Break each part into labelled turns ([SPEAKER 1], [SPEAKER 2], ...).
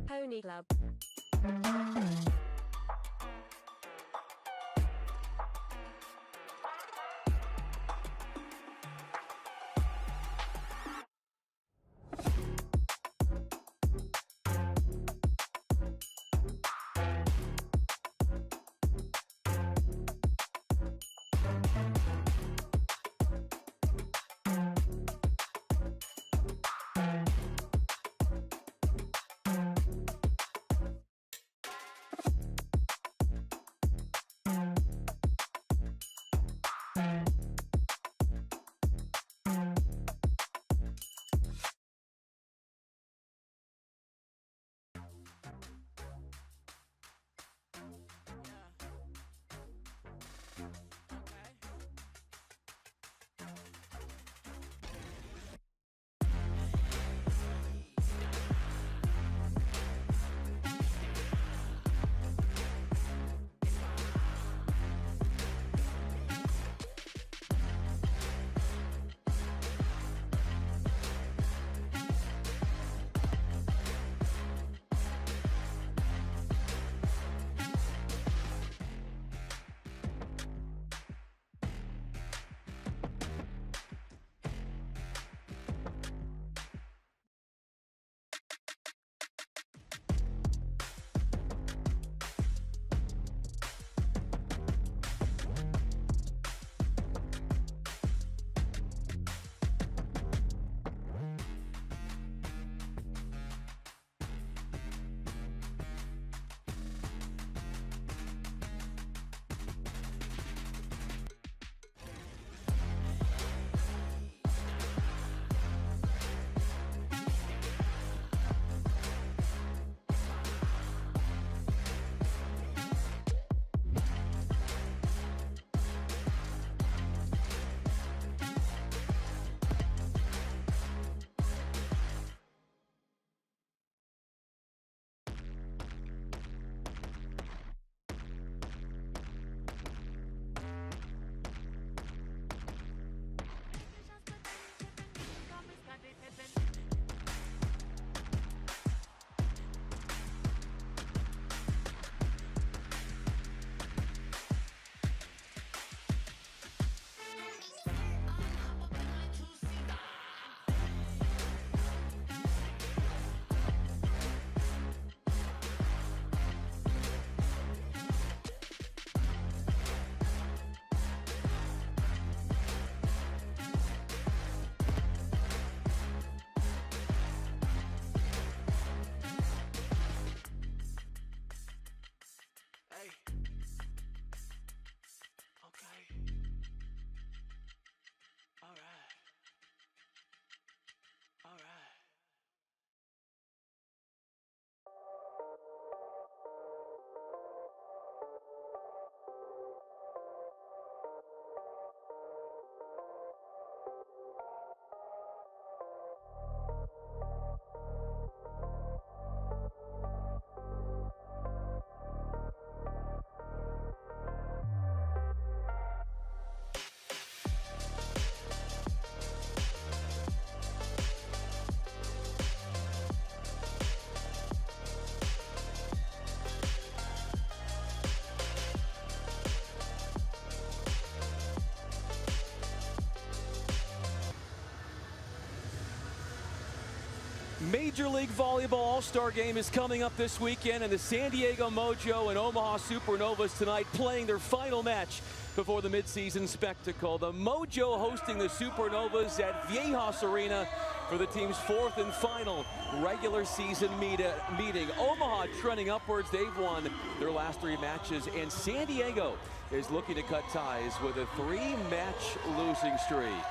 [SPEAKER 1] Pony Club.
[SPEAKER 2] Major League Volleyball All-Star Game is coming up this weekend, and the San Diego Mojo and Omaha Supernovas tonight playing their final match before the midseason spectacle. The Mojo hosting the Supernovas at Viejas Arena for the team's fourth and final regular season meeting. Omaha trending upwards. They've won their last 3 matches, and San Diego is looking to cut ties with a 3-match losing streak.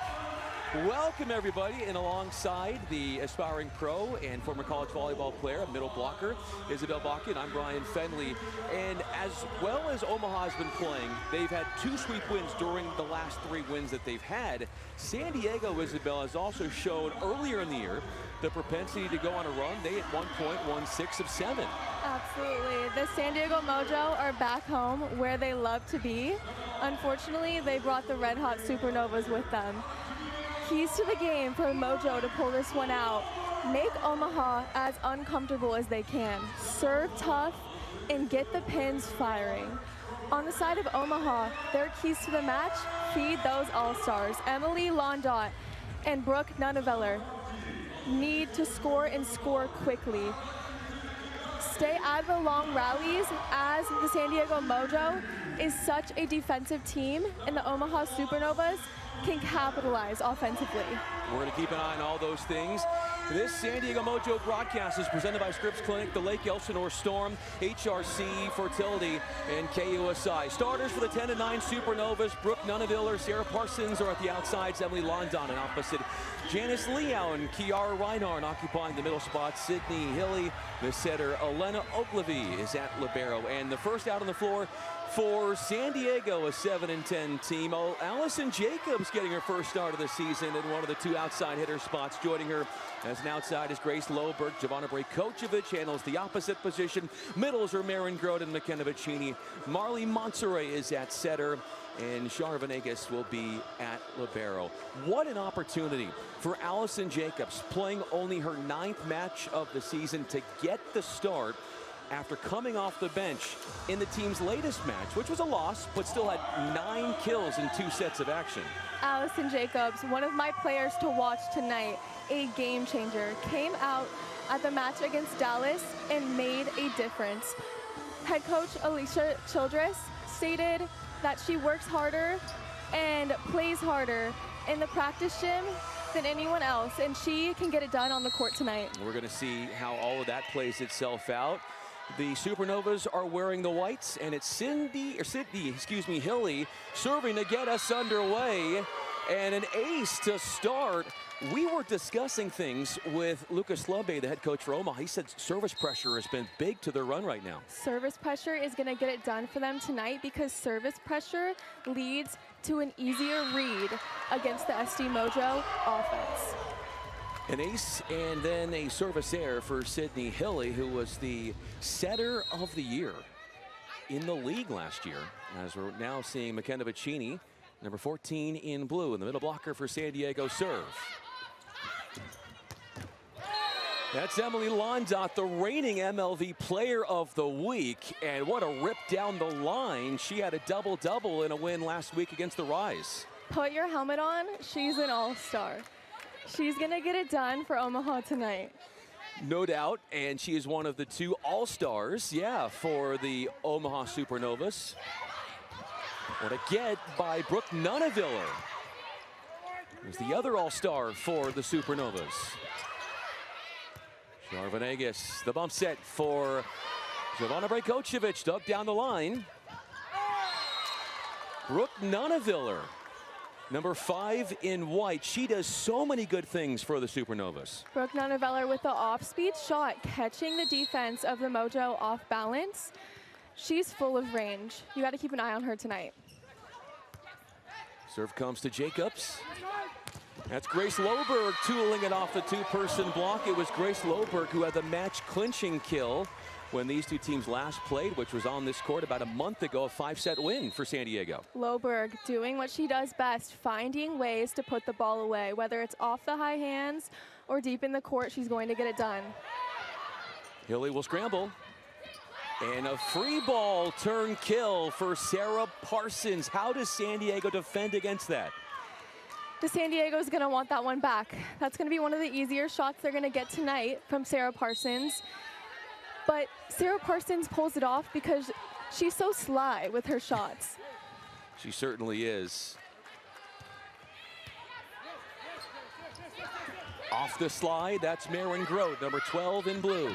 [SPEAKER 2] Welcome everybody, and alongside the aspiring pro and former college volleyball player, middle blocker, Isabel Bakken, I'm Brian Fenley. And as well as Omaha's been playing, they've had 2 sweep wins during the last 3 wins that they've had. San Diego, Isabel, has also showed earlier in the year the propensity to go on a run. They at one point won 6 of 7.
[SPEAKER 3] Absolutely. The San Diego Mojo are back home where they love to be. Unfortunately, they brought the red-hot Supernovas with them. keys to the game for Mojo to pull this one out. Make Omaha as uncomfortable as they can. Serve tough and get the pins firing. On the side of Omaha, their keys to the match, feed those all-stars. Emily Londot and Brooke Nunneveller need to score and score quickly. Stay out of the long rallies, as the San Diego Mojo is such a defensive team, and the Omaha Supernovas can capitalize offensively.
[SPEAKER 2] We're going to keep an eye on all those things. This San Diego Mojo broadcast is presented by Scripps Clinic, the Lake Elsinore Storm, HRC Fertility, and KUSI. Starters for the 10 and 9 Supernovas: Brooke Nunneveller, Sarah Parsons are at the outsides, Emily London, and opposite Janice Leao and Kiara Reinhardt occupying the middle spot. Sydney Hilly, the setter Elena Ogilvy is at libero. And the first out on the floor for San Diego, a 7 and 10 team. Allison Jacobs getting her first start of the season in one of the two outside hitter spots. Joining her as an outside is Grace Loberg. Giovanna Brejkovic handles the opposite position. Middles are Marin Grote and McKenna Vicini. Marley Monserrat is at setter, and Shara Venegas will be at libero. What an opportunity for Allison Jacobs, playing only her 9th match of the season, to get the start after coming off the bench in the team's latest match, which was a loss, but still had 9 kills in 2 sets of action.
[SPEAKER 3] Allison Jacobs, one of my players to watch tonight, a game changer, came out at the match against Dallas and made a difference. Head coach Alicia Childress stated that she works harder and plays harder in the practice gym than anyone else, and she can get it done on the court tonight.
[SPEAKER 2] We're going to see how all of that plays itself out. The Supernovas are wearing the whites, and it's Sydney, Hilly serving to get us underway, and an ace to start. We were discussing things with Lucas Lubbe, the head coach for Omaha. He said service pressure has been big to their run right now.
[SPEAKER 3] Service pressure is going to get it done for them tonight, because service pressure leads to an easier read against the SD Mojo offense.
[SPEAKER 2] An ace and then a service error for Sydney Hilly, who was the setter of the year in the league last year. As we're now seeing McKenna Vicini, number 14 in blue, in the middle blocker for San Diego, serve. That's Emily Londot, the reigning MLV Player of the Week. And what a rip down the line. She had a double-double in a win last week against the Rise.
[SPEAKER 3] Put your helmet on. She's an all-star. She's going to get it done for Omaha tonight.
[SPEAKER 2] No doubt, and she is one of the 2 all-stars, for the Omaha Supernovas. What a get by Brooke Nunneveller, who's the other all-star for the Supernovas. Shara Venegas, the bump set for Giovanna Brejkovic, dug down the line. Brooke Nunneveller, number 5 in white. She does so many good things for the Supernovas.
[SPEAKER 3] Brooke Nunneveller with the off-speed shot, catching the defense of the Mojo off balance. She's full of range. You got to keep an eye on her tonight.
[SPEAKER 2] Serve comes to Jacobs. That's Grace Loberg tooling it off the 2-person block. It was Grace Loberg who had the match-clinching kill when these 2 teams last played, which was on this court about a month ago, a 5-set win for San Diego.
[SPEAKER 3] Loberg doing what she does best, finding ways to put the ball away. Whether it's off the high hands or deep in the court, she's going to get it done.
[SPEAKER 2] Hilly will scramble. And a free ball turn kill for Sarah Parsons. How does San Diego defend against that?
[SPEAKER 3] The San Diego's going to want that one back. That's going to be one of the easier shots they're going to get tonight from Sarah Parsons. But Sarah Parsons pulls it off because she's so sly with her shots.
[SPEAKER 2] She certainly is. Off the slide, that's Marin Grote, number 12 in blue.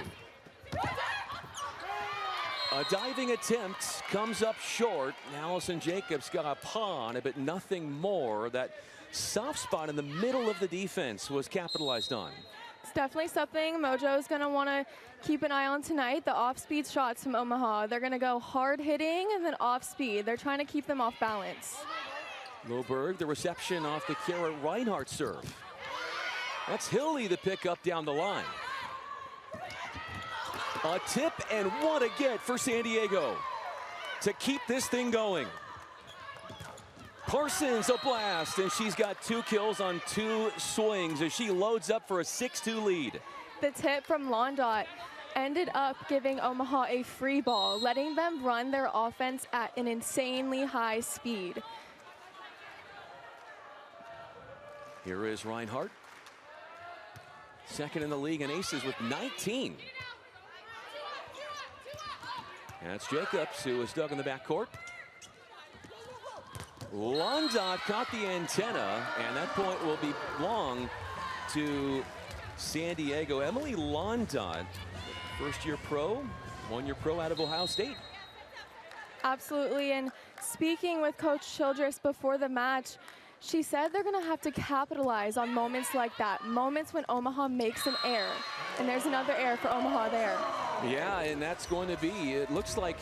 [SPEAKER 2] A diving attempt comes up short. Allison Jacobs got a paw on it, but nothing more. That soft spot in the middle of the defense was capitalized on.
[SPEAKER 3] It's definitely something Mojo's going to want to keep an eye on tonight. The off-speed shots from Omaha. They're going to go hard hitting and then off-speed. They're trying to keep them off balance.
[SPEAKER 2] Loberg, the reception off the Kiara Reinhardt serve. That's Hilly, the pickup down the line. A tip, and what a get for San Diego to keep this thing going. Parsons a blast, and she's got 2 kills on 2 swings as she loads up for a 6-2 lead.
[SPEAKER 3] The tip from Londot ended up giving Omaha a free ball, letting them run their offense at an insanely high speed.
[SPEAKER 2] Here is Reinhardt, second in the league in aces with 19. That's Jacobs, who was dug in the backcourt. Londot caught the antenna, and that point will belong to San Diego. Emily Londot, first-year pro, 1-year pro out of Ohio State.
[SPEAKER 3] Absolutely, and speaking with Coach Childress before the match, she said they're going to have to capitalize on moments like that, moments when Omaha makes an error. And there's another error for Omaha there.
[SPEAKER 2] Yeah, and that's going to be, it looks like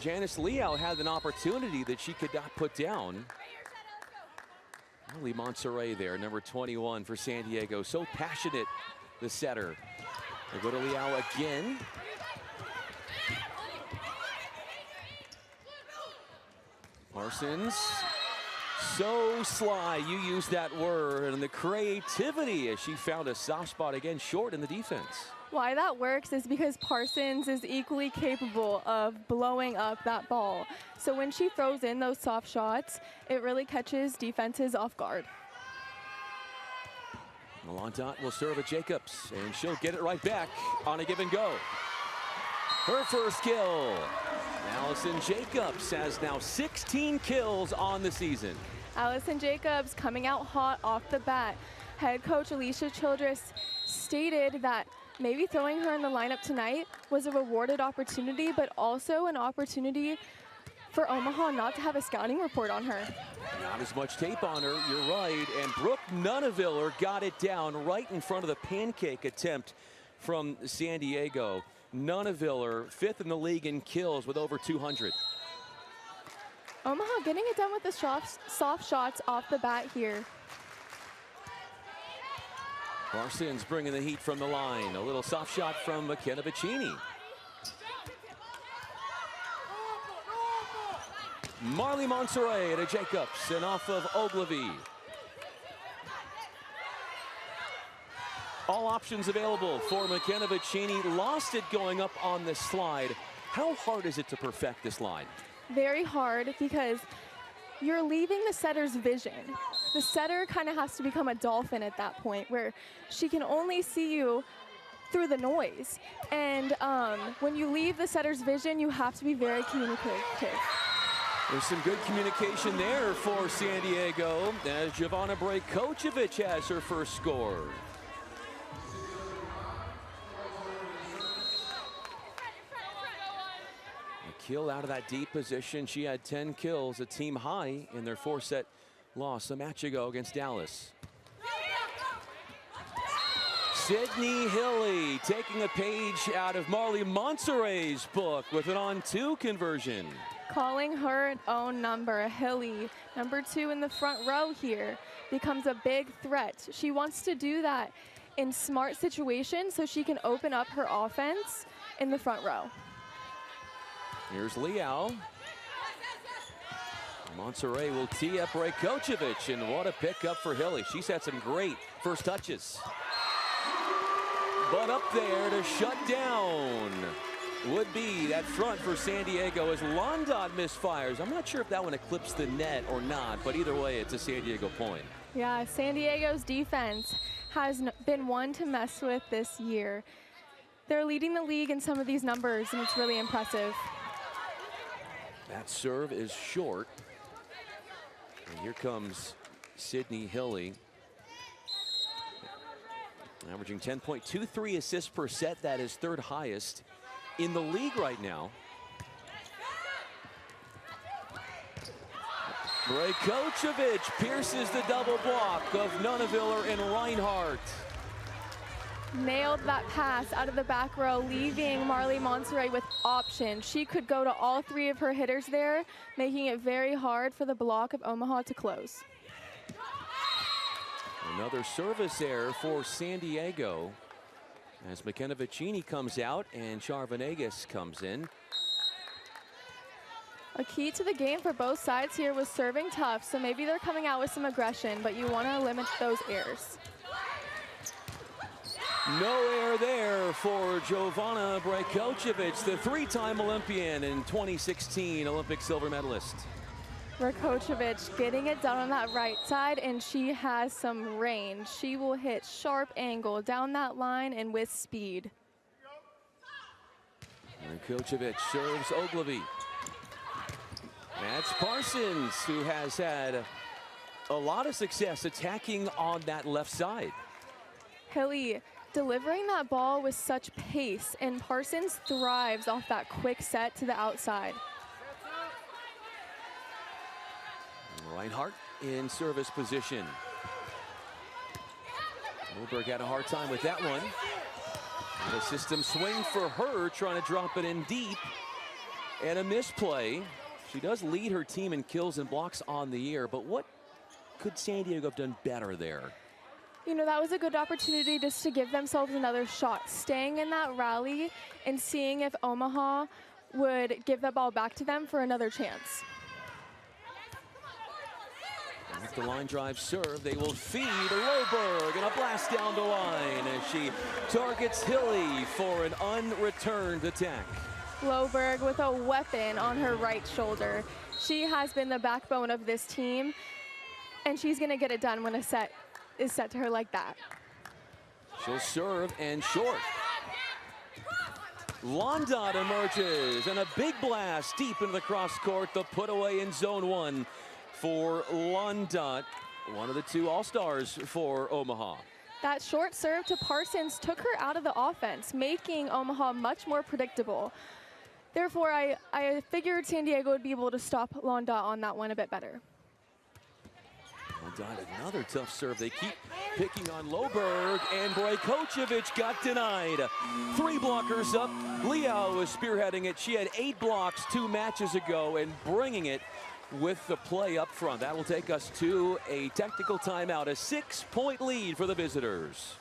[SPEAKER 2] Janice Liao had an opportunity that she could not put down. Lee Monserrat there, number 21 for San Diego. So passionate, the setter. They go to Liao again. Parsons, so sly, you used that word, and the creativity as she found a soft spot again, short in the defense.
[SPEAKER 3] Why that works is because Parsons is equally capable of blowing up that ball. So when she throws in those soft shots, it really catches defenses off guard.
[SPEAKER 2] Londot will serve at Jacobs, and she'll get it right back on a give and go. Her first kill. Allison Jacobs has now 16 kills on the season.
[SPEAKER 3] Allison Jacobs coming out hot off the bat. Head coach Alicia Childress stated that maybe throwing her in the lineup tonight was a rewarded opportunity, but also an opportunity for Omaha not to have a scouting report on her.
[SPEAKER 2] Not as much tape on her, you're right. And Brooke Nuneviller got it down right in front of the pancake attempt from San Diego. Nuneviller, 5th in the league in kills with over 200.
[SPEAKER 3] Omaha getting it done with the soft shots off the bat here.
[SPEAKER 2] Parsons bringing the heat from the line. A little soft shot from McKenna Vicini. Marley Monserrat to Jacobs and off of Ogilvy. All options available for McKenna Vicini. Lost it going up on the slide. How hard is it to perfect this line?
[SPEAKER 3] Very hard because you're leaving the setter's vision. The setter kind of has to become a dolphin at that point where she can only see you through the noise. And when you leave the setter's vision, you have to be very communicative.
[SPEAKER 2] There's some good communication there for San Diego as Jovana Brajkovic has her first score. A kill out of that deep position. She had 10 kills, a team high in their 4-set loss a match ago against Dallas. Sydney Hilly taking a page out of Marley Monserrat's book with an on-2 conversion.
[SPEAKER 3] Calling her an own number, Hilly, number 2 in the front row here, becomes a big threat. She wants to do that in smart situations so she can open up her offense in the front row.
[SPEAKER 2] Here's Liao. Monserrat will tee up Brajkovic, and what a pickup for Hilly. She's had some great first touches. But up there to shut down would be that front for San Diego as Londot misfires. I'm not sure if that one eclipsed the net or not, but either way, it's a San Diego point.
[SPEAKER 3] Yeah, San Diego's defense has been one to mess with this year. They're leading the league in some of these numbers, and it's really impressive.
[SPEAKER 2] That serve is short. And here comes Sydney Hilly. Averaging 10.23 assists per set. That is 3rd highest in the league right now. Brajkovic pierces the double block of Nuneviller and Reinhardt.
[SPEAKER 3] Nailed that pass out of the back row, leaving Marley Monserrat with options. She could go to all 3 of her hitters there, making it very hard for the block of Omaha to close.
[SPEAKER 2] Another service error for San Diego as McKenna Vicini comes out and Char Venegas comes in.
[SPEAKER 3] A key to the game for both sides here was serving tough, so maybe they're coming out with some aggression, but you want to limit those errors.
[SPEAKER 2] No error there for Jovana Brajkovic, the three-time Olympian and 2016 Olympic silver medalist.
[SPEAKER 3] Brajkovic getting it done on that right side, and she has some range. She will hit sharp angle down that line and with speed.
[SPEAKER 2] Brajkovic serves Ogilvy. That's Parsons, who has had a lot of success attacking on that left side.
[SPEAKER 3] Hilly delivering that ball with such pace, and Parsons thrives off that quick set to the outside.
[SPEAKER 2] Reinhardt in service position. Moberg had a hard time with that one. And a system swing for her, trying to drop it in deep. And a misplay. She does lead her team in kills and blocks on the year, but what could San Diego have done better there?
[SPEAKER 3] You know, that was a good opportunity just to give themselves another shot, staying in that rally and seeing if Omaha would give the ball back to them for another chance.
[SPEAKER 2] With the line drive serve, they will feed Loberg, and a blast down the line as she targets Hilly for an unreturned attack.
[SPEAKER 3] Loberg with a weapon on her right shoulder. She has been the backbone of this team, and she's going to get it done when a set is set to her like that.
[SPEAKER 2] She'll serve and short. Londot emerges, and a big blast deep into the cross court. The put away in zone one for Londot, one of the two all-stars for Omaha.
[SPEAKER 3] That short serve to Parsons took her out of the offense, making Omaha much more predictable. Therefore, I figured San Diego would be able to stop Londot on that one a bit better.
[SPEAKER 2] Londot, another tough serve. They keep picking on Loberg, and Brajkovic got denied. Three blockers up. Liao was spearheading it. She had 8 blocks 2 matches ago and bringing it with the play up front. That will take us to a technical timeout, a 6-point lead for the visitors.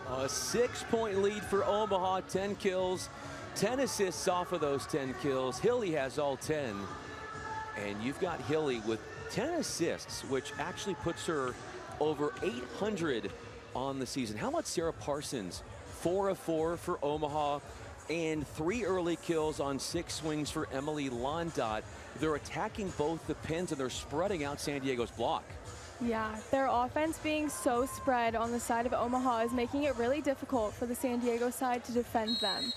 [SPEAKER 2] A 6-point lead for Omaha, 10 kills, 10 assists off of those 10 kills. Hilly has all 10. And you've got Hilly with 10 assists, which actually puts her over 800 on the season. How about Sarah Parsons? 4 of 4 for Omaha, and 3 early kills on 6 swings for Emily Londot. They're attacking both the pins, and they're spreading out San Diego's block.
[SPEAKER 3] Yeah, their offense being so spread on the side of Omaha is making it really difficult for the San Diego side to defend them.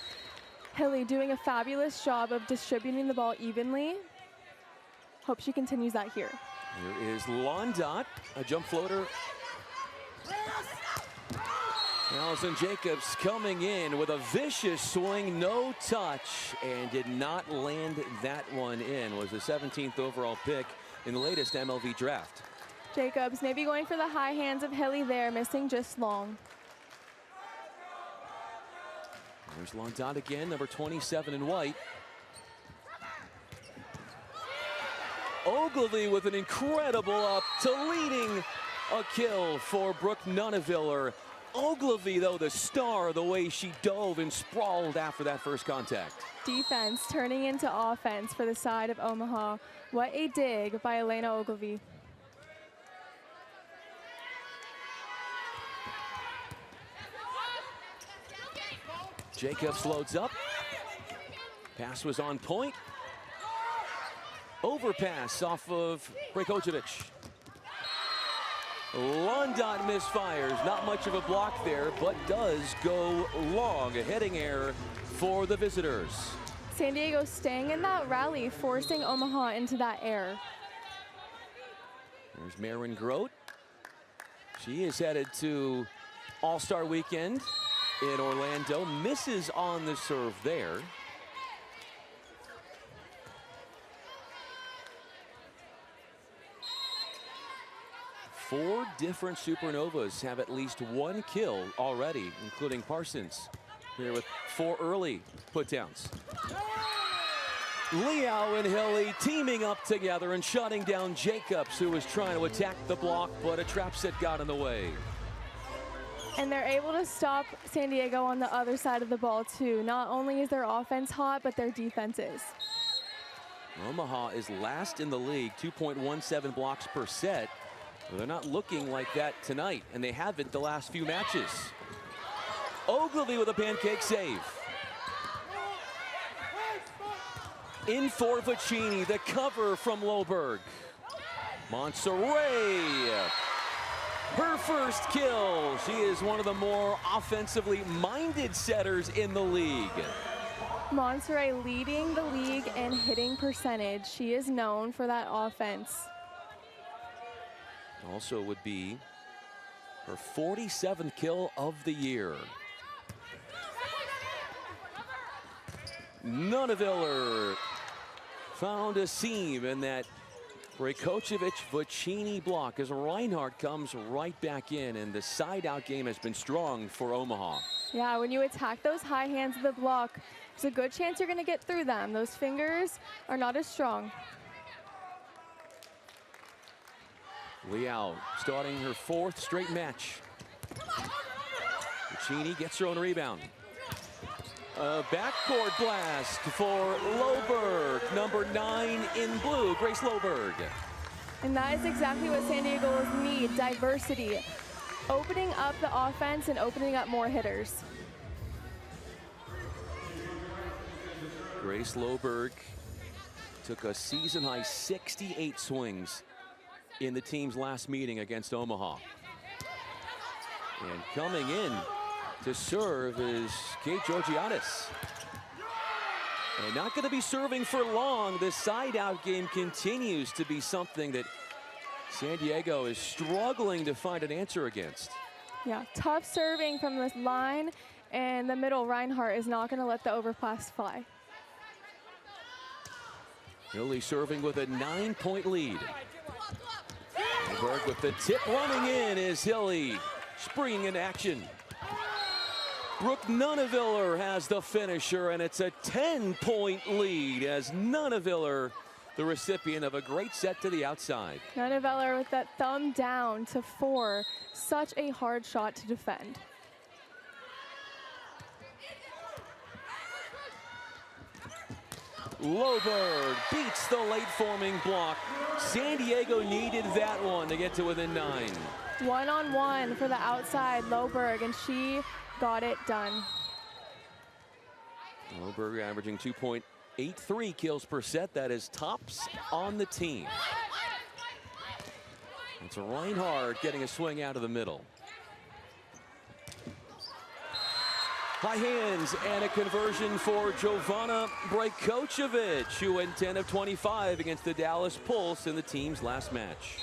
[SPEAKER 3] Hilly doing a fabulous job of distributing the ball evenly. Hope she continues that here.
[SPEAKER 2] Here is Londot, a jump floater. Allison Jacobs coming in with a vicious swing, no touch, and did not land that one in. Was the 17th overall pick in the latest MLV draft.
[SPEAKER 3] Jacobs maybe going for the high hands of Hilly there, missing just long.
[SPEAKER 2] There's Londot again, number 27 in white. Ogilvy with an incredible up to leading a kill for Brooke Nuneviller. Ogilvy, though, the star, the way she dove and sprawled after that first contact.
[SPEAKER 3] Defense turning into offense for the side of Omaha. What a dig by Elena Ogilvy.
[SPEAKER 2] Jacobs loads up. Pass was on point. Overpass off of Brajkovic. Londot misfires. Not much of a block there, but does go long. A heading error for the visitors.
[SPEAKER 3] San Diego staying in that rally, forcing Omaha into that error.
[SPEAKER 2] There's Marin Grote. She is headed to All-Star Weekend in Orlando. Misses on the serve there. Four different Supernovas have at least one kill already, including Parsons here with 4 early putdowns. Liao and Hilly teaming up together and shutting down Jacobs, who was trying to attack the block, but a trap set got in the way.
[SPEAKER 3] And they're able to stop San Diego on the other side of the ball, too. Not only is their offense hot, but their defense is.
[SPEAKER 2] Omaha is last in the league, 2.17 blocks per set. Well, they're not looking like that tonight, and they haven't the last few matches. Ogilvy with a pancake save. In for Vicini, the cover from Loberg. Monserrat, her first kill. She is one of the more offensively minded setters in the league.
[SPEAKER 3] Monserrat leading the league in hitting percentage. She is known for that offense.
[SPEAKER 2] Also would be her 47th kill of the year. Nuneviller found a seam in that Brajkovic-Vicini block as Reinhardt comes right back in, and the side-out game has been strong for Omaha.
[SPEAKER 3] Yeah, when you attack those high hands of the block, there's a good chance you're going to get through them. Those fingers are not as strong.
[SPEAKER 2] Liao starting her 4th straight match. Vicini gets her own rebound. A backcourt blast for Loberg, number 9 in blue, Grace Loberg.
[SPEAKER 3] And that is exactly what San Diego need, diversity. Opening up the offense and opening up more hitters.
[SPEAKER 2] Grace Loberg took a season-high 68 swings in the team's last meeting against Omaha. And coming in to serve is Kate Georgiadis. And not going to be serving for long. This side-out game continues to be something that San Diego is struggling to find an answer against.
[SPEAKER 3] Yeah, tough serving from this line, and the middle, Reinhardt is not going to let the overpass fly.
[SPEAKER 2] Hilly serving with a 9-point lead. Berg with the tip running in is Hilly springing into action. Brooke Nuneviller has the finisher, and it's a 10-point lead as Nuneviller, the recipient of a great set to the outside.
[SPEAKER 3] Nuneviller with that thumb down to 4. Such a hard shot to defend.
[SPEAKER 2] Loberg beats the late forming block. San Diego needed that one to get to within 9.
[SPEAKER 3] One-on-one for the outside, Loberg, and she got it done.
[SPEAKER 2] Loberg averaging 2.83 kills per set. That is tops on the team. It's Reinhardt getting a swing out of the middle. High hands and a conversion for Jovana Brajkovic, who went 10 of 25 against the Dallas Pulse in the team's last match.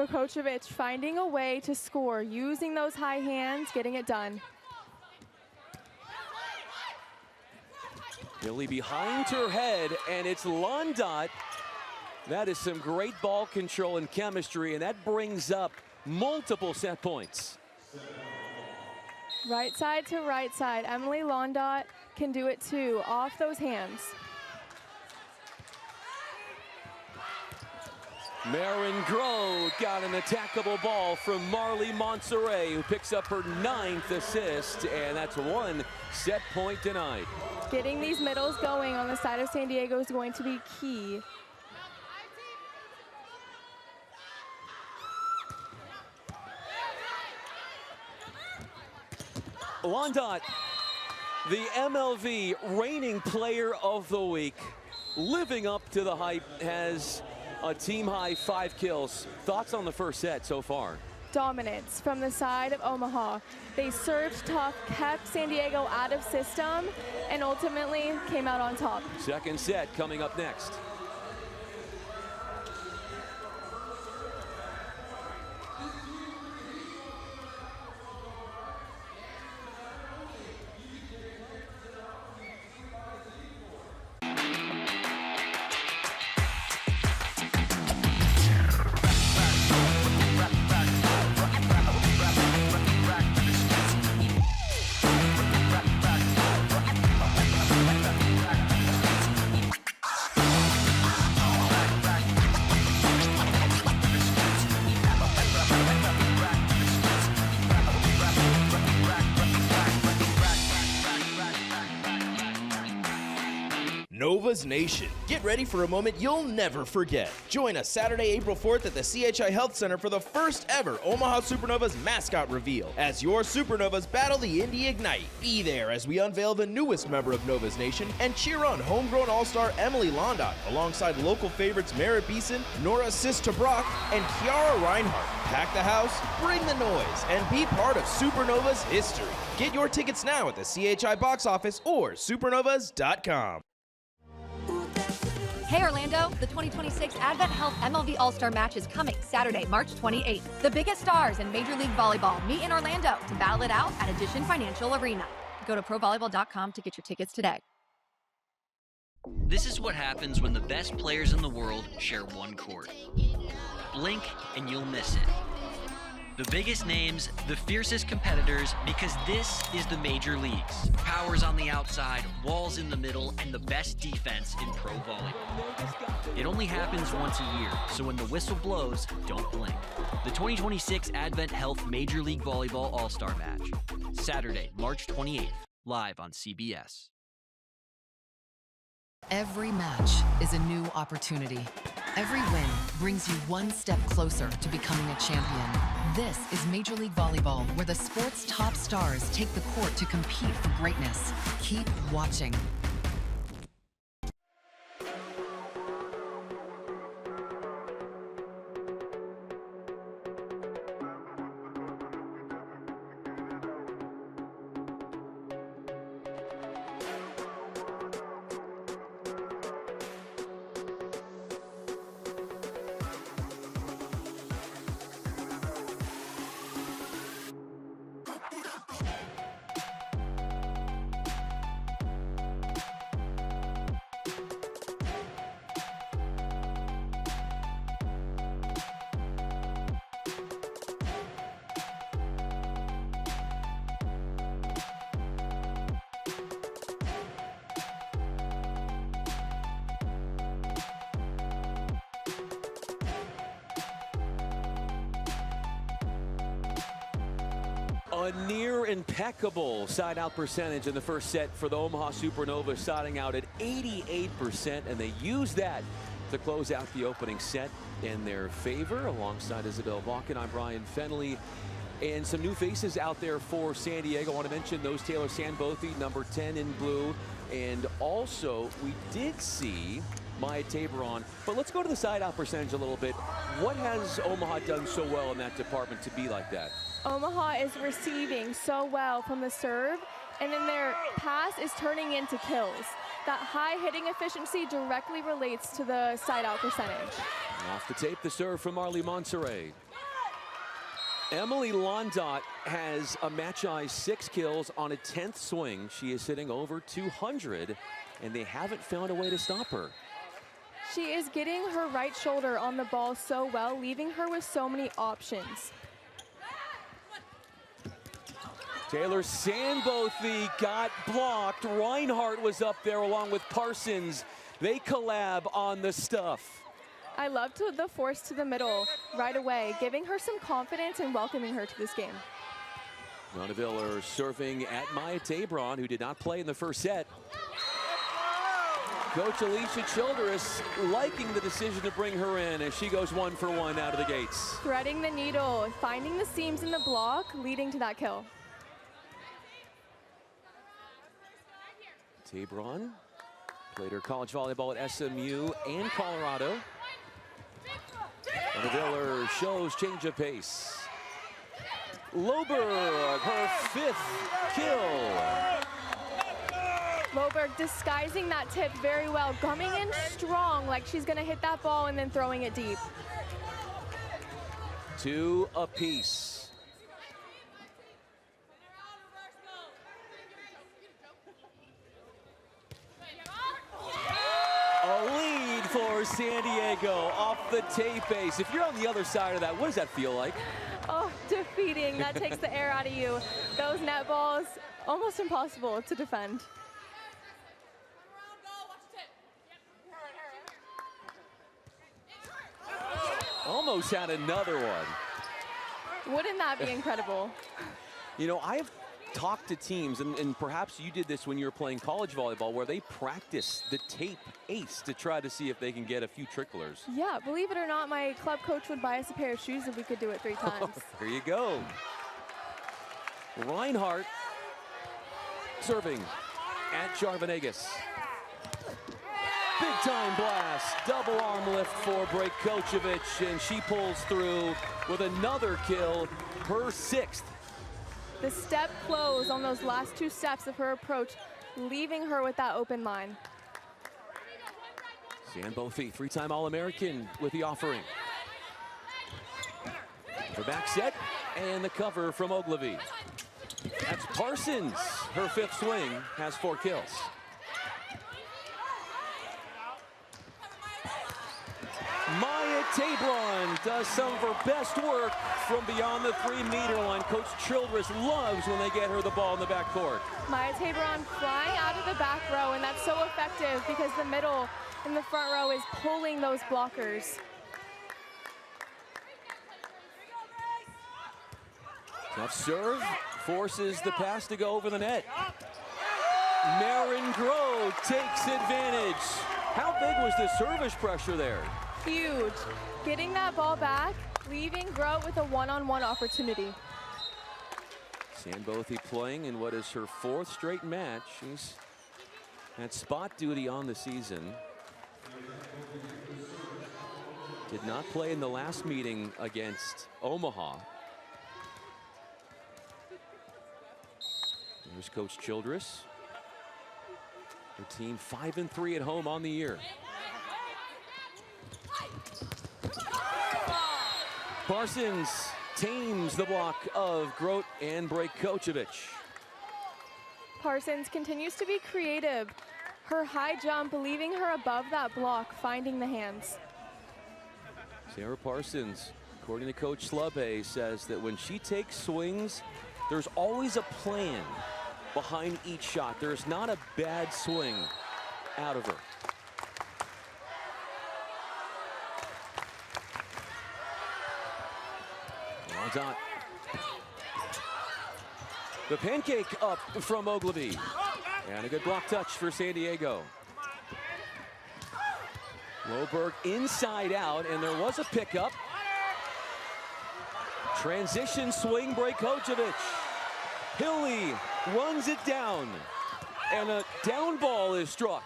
[SPEAKER 3] Vukocevic finding a way to score, using those high hands, getting it done.
[SPEAKER 2] Billy behind her head, and it's Londot. That is some great ball control and chemistry, and that brings up multiple set points.
[SPEAKER 3] Right side to right side. Emily Londot can do it too, off those hands.
[SPEAKER 2] Marin Grode got an attackable ball from Marley Montserrat, who picks up her 9th assist, and that's 1 set point tonight.
[SPEAKER 3] Getting these middles going on the side of San Diego is going to be key.
[SPEAKER 2] Londot, the MLV reigning player of the week, living up to the hype, has a team-high 5 kills. Thoughts on the first set so far?
[SPEAKER 3] Dominance from the side of Omaha. They served tough, kept San Diego out of system, and ultimately came out on top.
[SPEAKER 2] Second set coming up next.
[SPEAKER 1] Novas Nation, get ready for a moment you'll never forget. Join us Saturday, April 4th at the CHI Health Center for the first ever Omaha Supernovas mascot reveal as your Supernovas battle the Indy Ignite. Be there as we unveil the newest member of Novas Nation and cheer on homegrown all-star Emily Londot alongside local favorites Merritt Beeson, Nora Sistabrock, and Kiara Reinhardt. Pack the house, bring the noise, and be part of Supernovas history. Get your tickets now at the CHI box office or supernovas.com.
[SPEAKER 4] Hey Orlando, the 2026 Advent Health MLV All-Star Match is coming Saturday, March 28th. The biggest stars in Major League Volleyball meet in Orlando to battle it out at Edition Financial Arena. Go to provolleyball.com to get your tickets today.
[SPEAKER 5] This is what happens when the best players in the world share one court. Blink and you'll miss it. The biggest names, the fiercest competitors, because this is the major leagues. Powers on the outside, walls in the middle, and the best defense in pro volleyball. It only happens once a year, so when the whistle blows, don't blink. The 2026 Advent Health Major League Volleyball All-Star Match. Saturday, March 28th, live on CBS.
[SPEAKER 6] Every match is a new opportunity. Every win brings you one step closer to becoming a champion. This is Major League Volleyball, where the sport's top stars take the court to compete for greatness. Keep watching.
[SPEAKER 2] A near impeccable side-out percentage in the first set for the Omaha Supernovas, siding out at 88%, and they use that to close out the opening set in their favor. Alongside Isabel Valken, I'm Brian Fenley. And some new faces out there for San Diego. I want to mention those Taylor Sandbothy, number 10 in blue. And also, we did see Maya Taberon. But let's go to the side-out percentage a little bit. What has Omaha done so well in that department to be like that?
[SPEAKER 3] Omaha is receiving so well from the serve, and then their pass is turning into kills. That high hitting efficiency directly relates to the side-out percentage.
[SPEAKER 2] Off the tape, the serve from Marley Montserrat. Emily Londot has a match-high 6 kills on a 10th swing. She is hitting over 200, and they haven't found a way to stop her.
[SPEAKER 3] She is getting her right shoulder on the ball so well, leaving her with so many options.
[SPEAKER 2] Taylor Sandbothy got blocked. Reinhardt was up there along with Parsons. They collab on the stuff.
[SPEAKER 3] I loved the force to the middle right away, giving her some confidence and welcoming her to this game.
[SPEAKER 2] Ronneviller serving at Maya Tabron, who did not play in the first set. Coach Alicia Childress liking the decision to bring her in as she goes 1 for 1 out of the gates.
[SPEAKER 3] Threading the needle, finding the seams in the block, leading to that kill.
[SPEAKER 2] Tabron played her college volleyball at SMU and Colorado. Ronneviller shows change of pace. Loberg, her 5th kill.
[SPEAKER 3] Loberg disguising that tip very well, coming in strong like she's gonna hit that ball and then throwing it deep.
[SPEAKER 2] 2 apiece. A lead for San Diego off the tape base. If you're on the other side of that, what does that feel like?
[SPEAKER 3] Oh, defeating, that takes the air out of you. Those net balls, almost impossible to defend.
[SPEAKER 2] Almost had another one.
[SPEAKER 3] Wouldn't that be incredible?
[SPEAKER 2] You know, I have talked to teams, and perhaps you did this when you were playing college volleyball, where they practice the tape ace to try to see if they can get a few tricklers.
[SPEAKER 3] Yeah, believe it or not, my club coach would buy us a pair of shoes if we could do it 3 times.
[SPEAKER 2] There you go. Reinhardt serving at Jarvanegas. Big time blast, double arm lift for Brajkovic, and she pulls through with another kill, her 6th.
[SPEAKER 3] The step close on those last 2 steps of her approach, leaving her with that open line.
[SPEAKER 2] Sandbothy, 3-time All-American with the offering. The back set and the cover from Ogilvy. That's Parsons. Her 5th swing has 4 kills. Maya Tabron does some of her best work from beyond the 3-meter line. Coach Childress loves when they get her the ball in the backcourt.
[SPEAKER 3] Maya Tabron flying out of the back row, and that's so effective because the middle and the front row is pulling those blockers.
[SPEAKER 2] Tough serve, forces the pass to go over the net. Marin Grove takes advantage. How big was the service pressure there?
[SPEAKER 3] Huge. Getting that ball back, leaving Grote with a one-on-one opportunity.
[SPEAKER 2] Sandbothy playing in what is her 4th straight match. She's had spot duty on the season. Did not play in the last meeting against Omaha. There's Coach Childress. Her team 5-3 at home on the year. Parsons tames the block of Grote and Brajkovic.
[SPEAKER 3] Parsons continues to be creative. Her high jump, leaving her above that block, finding the hands.
[SPEAKER 2] Sarah Parsons, according to Coach Slubbe, says that when she takes swings, there's always a plan behind each shot. There's not a bad swing out of her. Dot. The pancake up from Ogilvy. And a good block touch for San Diego. Loberg inside out, and there was a pickup. Transition swing, Brajkovic. Hilly runs it down, and a down ball is struck.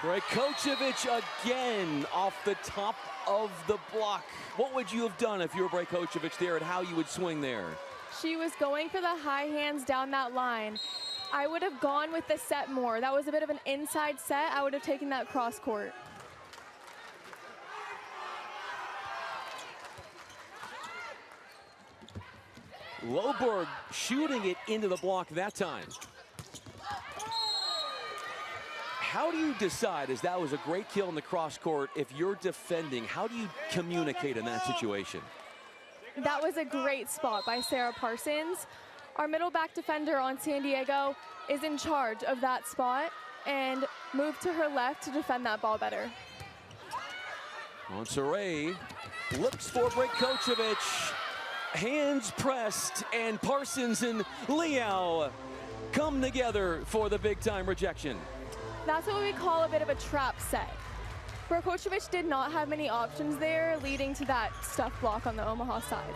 [SPEAKER 2] Brajkovic again off the top of the block. What would you have done if you were Brajkovic there, and how you would swing there?
[SPEAKER 3] She was going for the high hands down that line. I would have gone with the set more. That was a bit of an inside set. I would have taken that cross court.
[SPEAKER 2] Loberg shooting it into the block that time. How do you decide, as that was a great kill in the cross court, if you're defending, how do you communicate in that situation?
[SPEAKER 3] That was a great spot by Sarah Parsons. Our middle back defender on San Diego is in charge of that spot and moved to her left to defend that ball better.
[SPEAKER 2] Monserrat looks for Brejkovic. Hands pressed, and Parsons and Liao come together for the big-time rejection.
[SPEAKER 3] That's what we call a bit of a trap set. Brejkovic did not have many options there, leading to that stuff block on the Omaha side.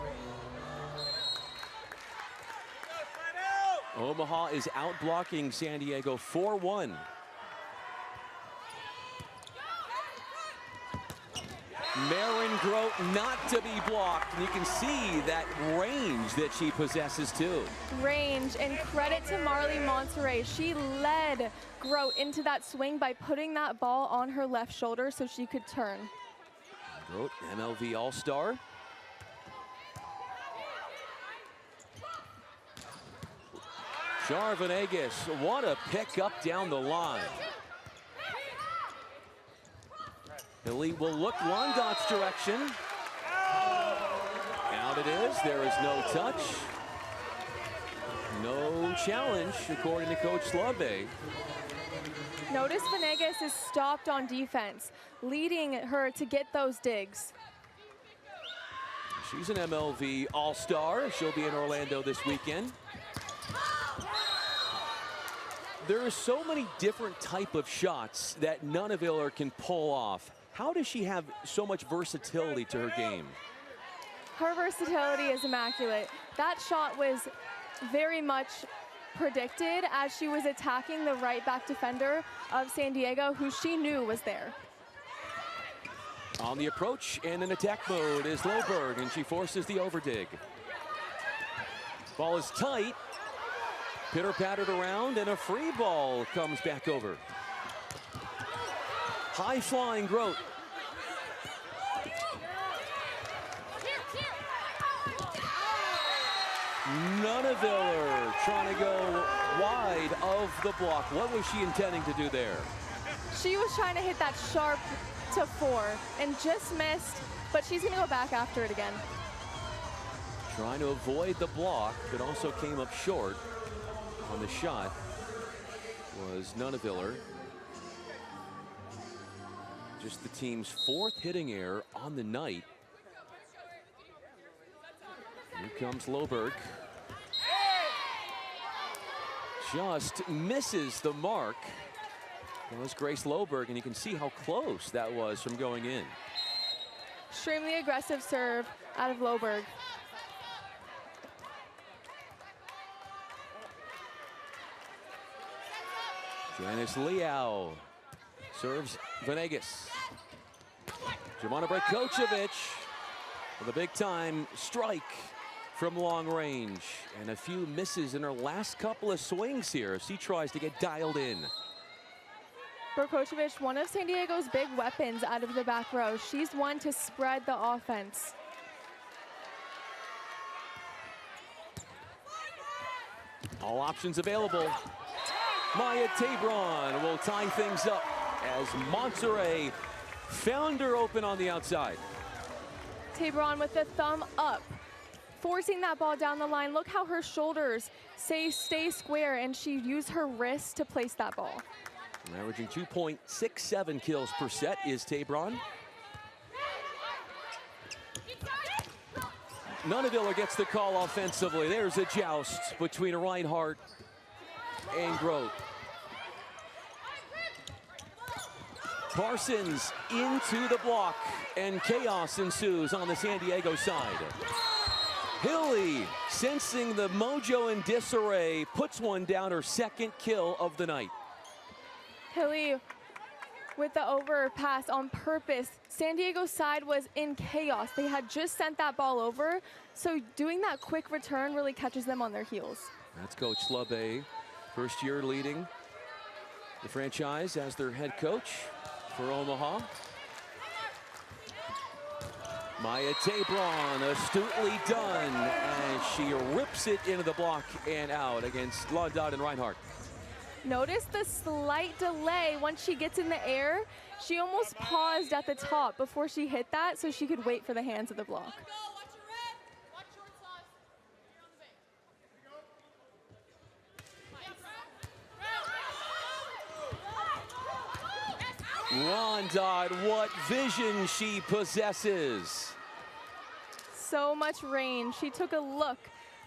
[SPEAKER 2] Omaha is out-blocking San Diego 4-1. Marin Grote not to be blocked. And you can see that range that she possesses too.
[SPEAKER 3] Range, and credit to Marley Monserrat. She led Grote into that swing by putting that ball on her left shoulder so she could turn.
[SPEAKER 2] Grote, MLV All-Star. Char Venegas, what a pick up down the line. Hilly will look Londot's direction. Out it is. There is no touch. No challenge, according to Coach Slubbe.
[SPEAKER 3] Notice Venegas is stopped on defense, leading her to get those digs.
[SPEAKER 2] She's an MLV All-Star. She'll be in Orlando this weekend. There are so many different type of shots that Nuneviller can pull off. How does she have so much versatility to her game?
[SPEAKER 3] Her versatility is immaculate. That shot was very much predicted as she was attacking the right back defender of San Diego, who she knew was there.
[SPEAKER 2] On the approach and in attack mode is Loberg, and she forces the overdig. Ball is tight. Pitter-pattered around, and a free ball comes back over. High-flying Grote. Nuneviller trying to go wide of the block. What was she intending to do there?
[SPEAKER 3] She was trying to hit that sharp to 4 and just missed, but she's going to go back after it again.
[SPEAKER 2] Trying to avoid the block, but also came up short on the shot was Nuneviller. Just the team's 4th hitting error on the night. Here comes Loberg. Just misses the mark. That was Grace Loberg, and you can see how close that was from going in.
[SPEAKER 3] Extremely aggressive serve out of Loberg.
[SPEAKER 2] Janice Liao serves Venegas. Jemana Brejkovic with a big-time strike from long range. And a few misses in her last couple of swings here as she tries to get dialed in.
[SPEAKER 3] Brejkovic, one of San Diego's big weapons out of the back row. She's one to spread the offense.
[SPEAKER 2] All options available. Maya Tabron will tie things up as Monserrat found her open on the outside.
[SPEAKER 3] Tabron with the thumb up, forcing that ball down the line. Look how her shoulders stay square, and she used her wrist to place that ball.
[SPEAKER 2] Averaging 2.67 kills per set is Tabron. Nuneviller gets the call offensively. There's a joust between Reinhardt and Grote. Parsons into the block, and chaos ensues on the San Diego side. Hilly, sensing the mojo in disarray, puts one down, her 2nd kill of the night.
[SPEAKER 3] Hilly with the overpass on purpose. San Diego's side was in chaos. They had just sent that ball over, so doing that quick return really catches them on their heels.
[SPEAKER 2] That's Coach Slubbe, first year leading the franchise as their head coach for Omaha. Maya Tabron, astutely done, and she rips it into the block and out against Londot and Reinhardt.
[SPEAKER 3] Notice the slight delay once she gets in the air. She almost paused at the top before she hit that so she could wait for the hands of the block.
[SPEAKER 2] Londot, what vision she possesses.
[SPEAKER 3] So much range. She took a look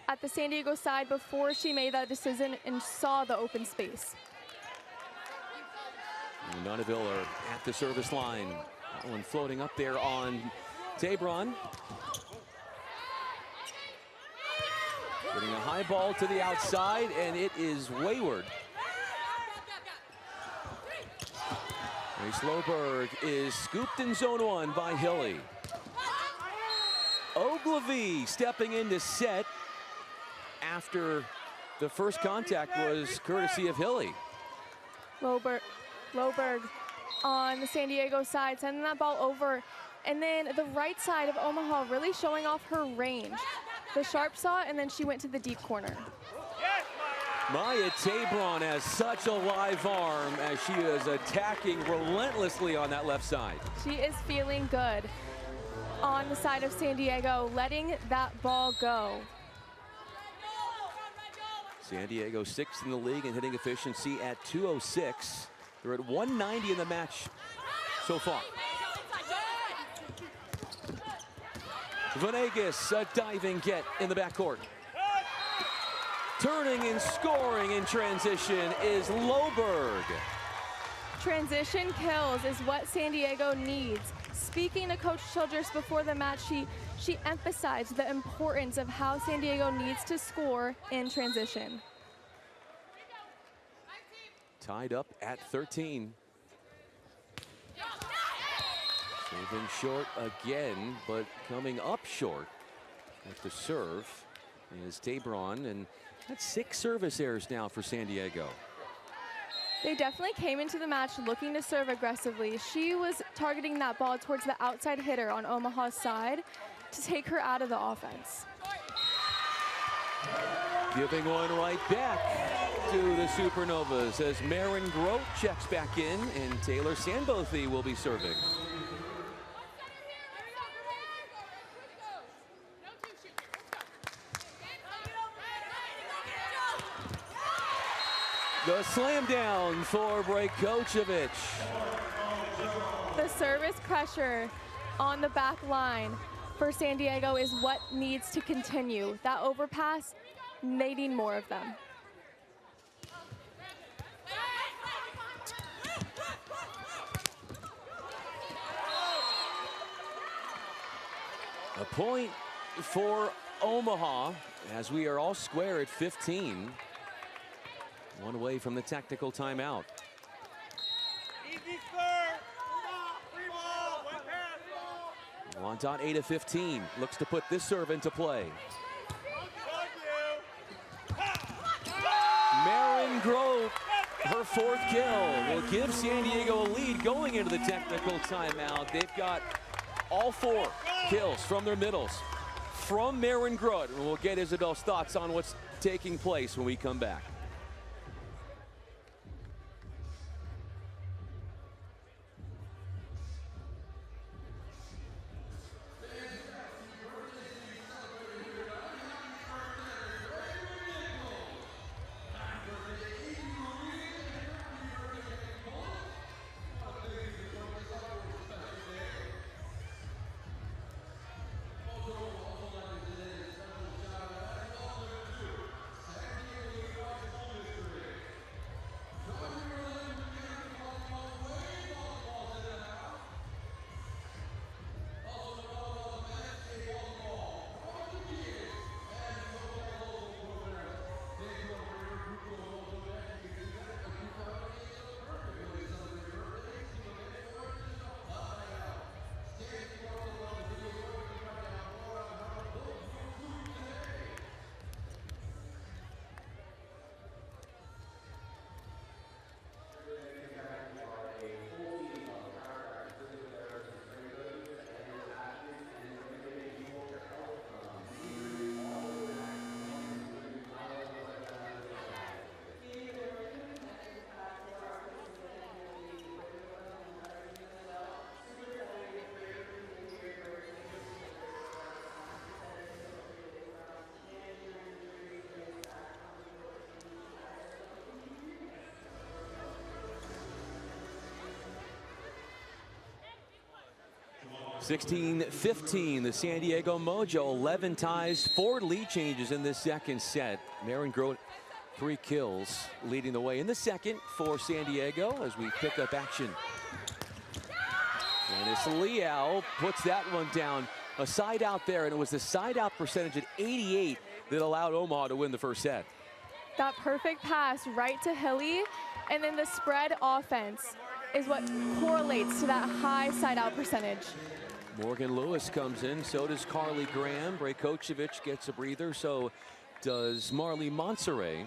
[SPEAKER 3] at the San Diego side before she made that decision and saw the open space.
[SPEAKER 2] Nunaville are at the service line. That one floating up there on Tabron. Getting a high ball to the outside, and it is wayward. Grace Loberg is scooped in zone one by Hilly. Ogilvy stepping in to set after the first contact was courtesy of Hilly.
[SPEAKER 3] Loberg on the San Diego side, sending that ball over. And then the right side of Omaha really showing off her range. The sharp saw it, and then she went to the deep corner.
[SPEAKER 2] Maya Tabron has such a live arm as she is attacking relentlessly on that left side.
[SPEAKER 3] She is feeling good on the side of San Diego, letting that ball go.
[SPEAKER 2] San Diego 6th in the league in hitting efficiency at 206. They're at 190 in the match so far. Venegas, a diving get in the backcourt. Turning and scoring in transition is Loberg.
[SPEAKER 3] Transition kills is what San Diego needs. Speaking to Coach Childress before the match, she emphasized the importance of how San Diego needs to score in transition.
[SPEAKER 2] Tied up at 13. Saving short again, but coming up short with the serve is Tabron, and that's 6 service errors now for San Diego.
[SPEAKER 3] They definitely came into the match looking to serve aggressively. She was targeting that ball towards the outside hitter on Omaha's side to take her out of the offense.
[SPEAKER 2] Giving one right back to the Supernovas as Marin Grote checks back in, and Taylor Sandbothy will be serving. The slam down for Brajkovic.
[SPEAKER 3] The service pressure on the back line for San Diego is what needs to continue. That overpass, they need more of them.
[SPEAKER 2] A point for Omaha as we are all square at 15. One away from the technical timeout. Londot 8 of 15. Looks to put this serve into play. Marin Grote, her 4th kill, will give San Diego a lead going into the technical timeout. They've got all 4 kills from their middles from Marin Grote. And we'll get Isabel's thoughts on what's taking place when we come back. 16-15, the San Diego Mojo, 11 ties, 4 lead changes in this second set. Maren Grote, 3 kills, leading the way in the second for San Diego as we pick up action. And it's Liao puts that one down. A side out there, and it was the side out percentage at 88 that allowed Omaha to win the first set.
[SPEAKER 3] That perfect pass right to Hilly, and then the spread offense is what correlates to that high side out percentage.
[SPEAKER 2] Morgan Lewis comes in, so does Carly Graham. Brajkovic gets a breather, so does Marley Monserrat.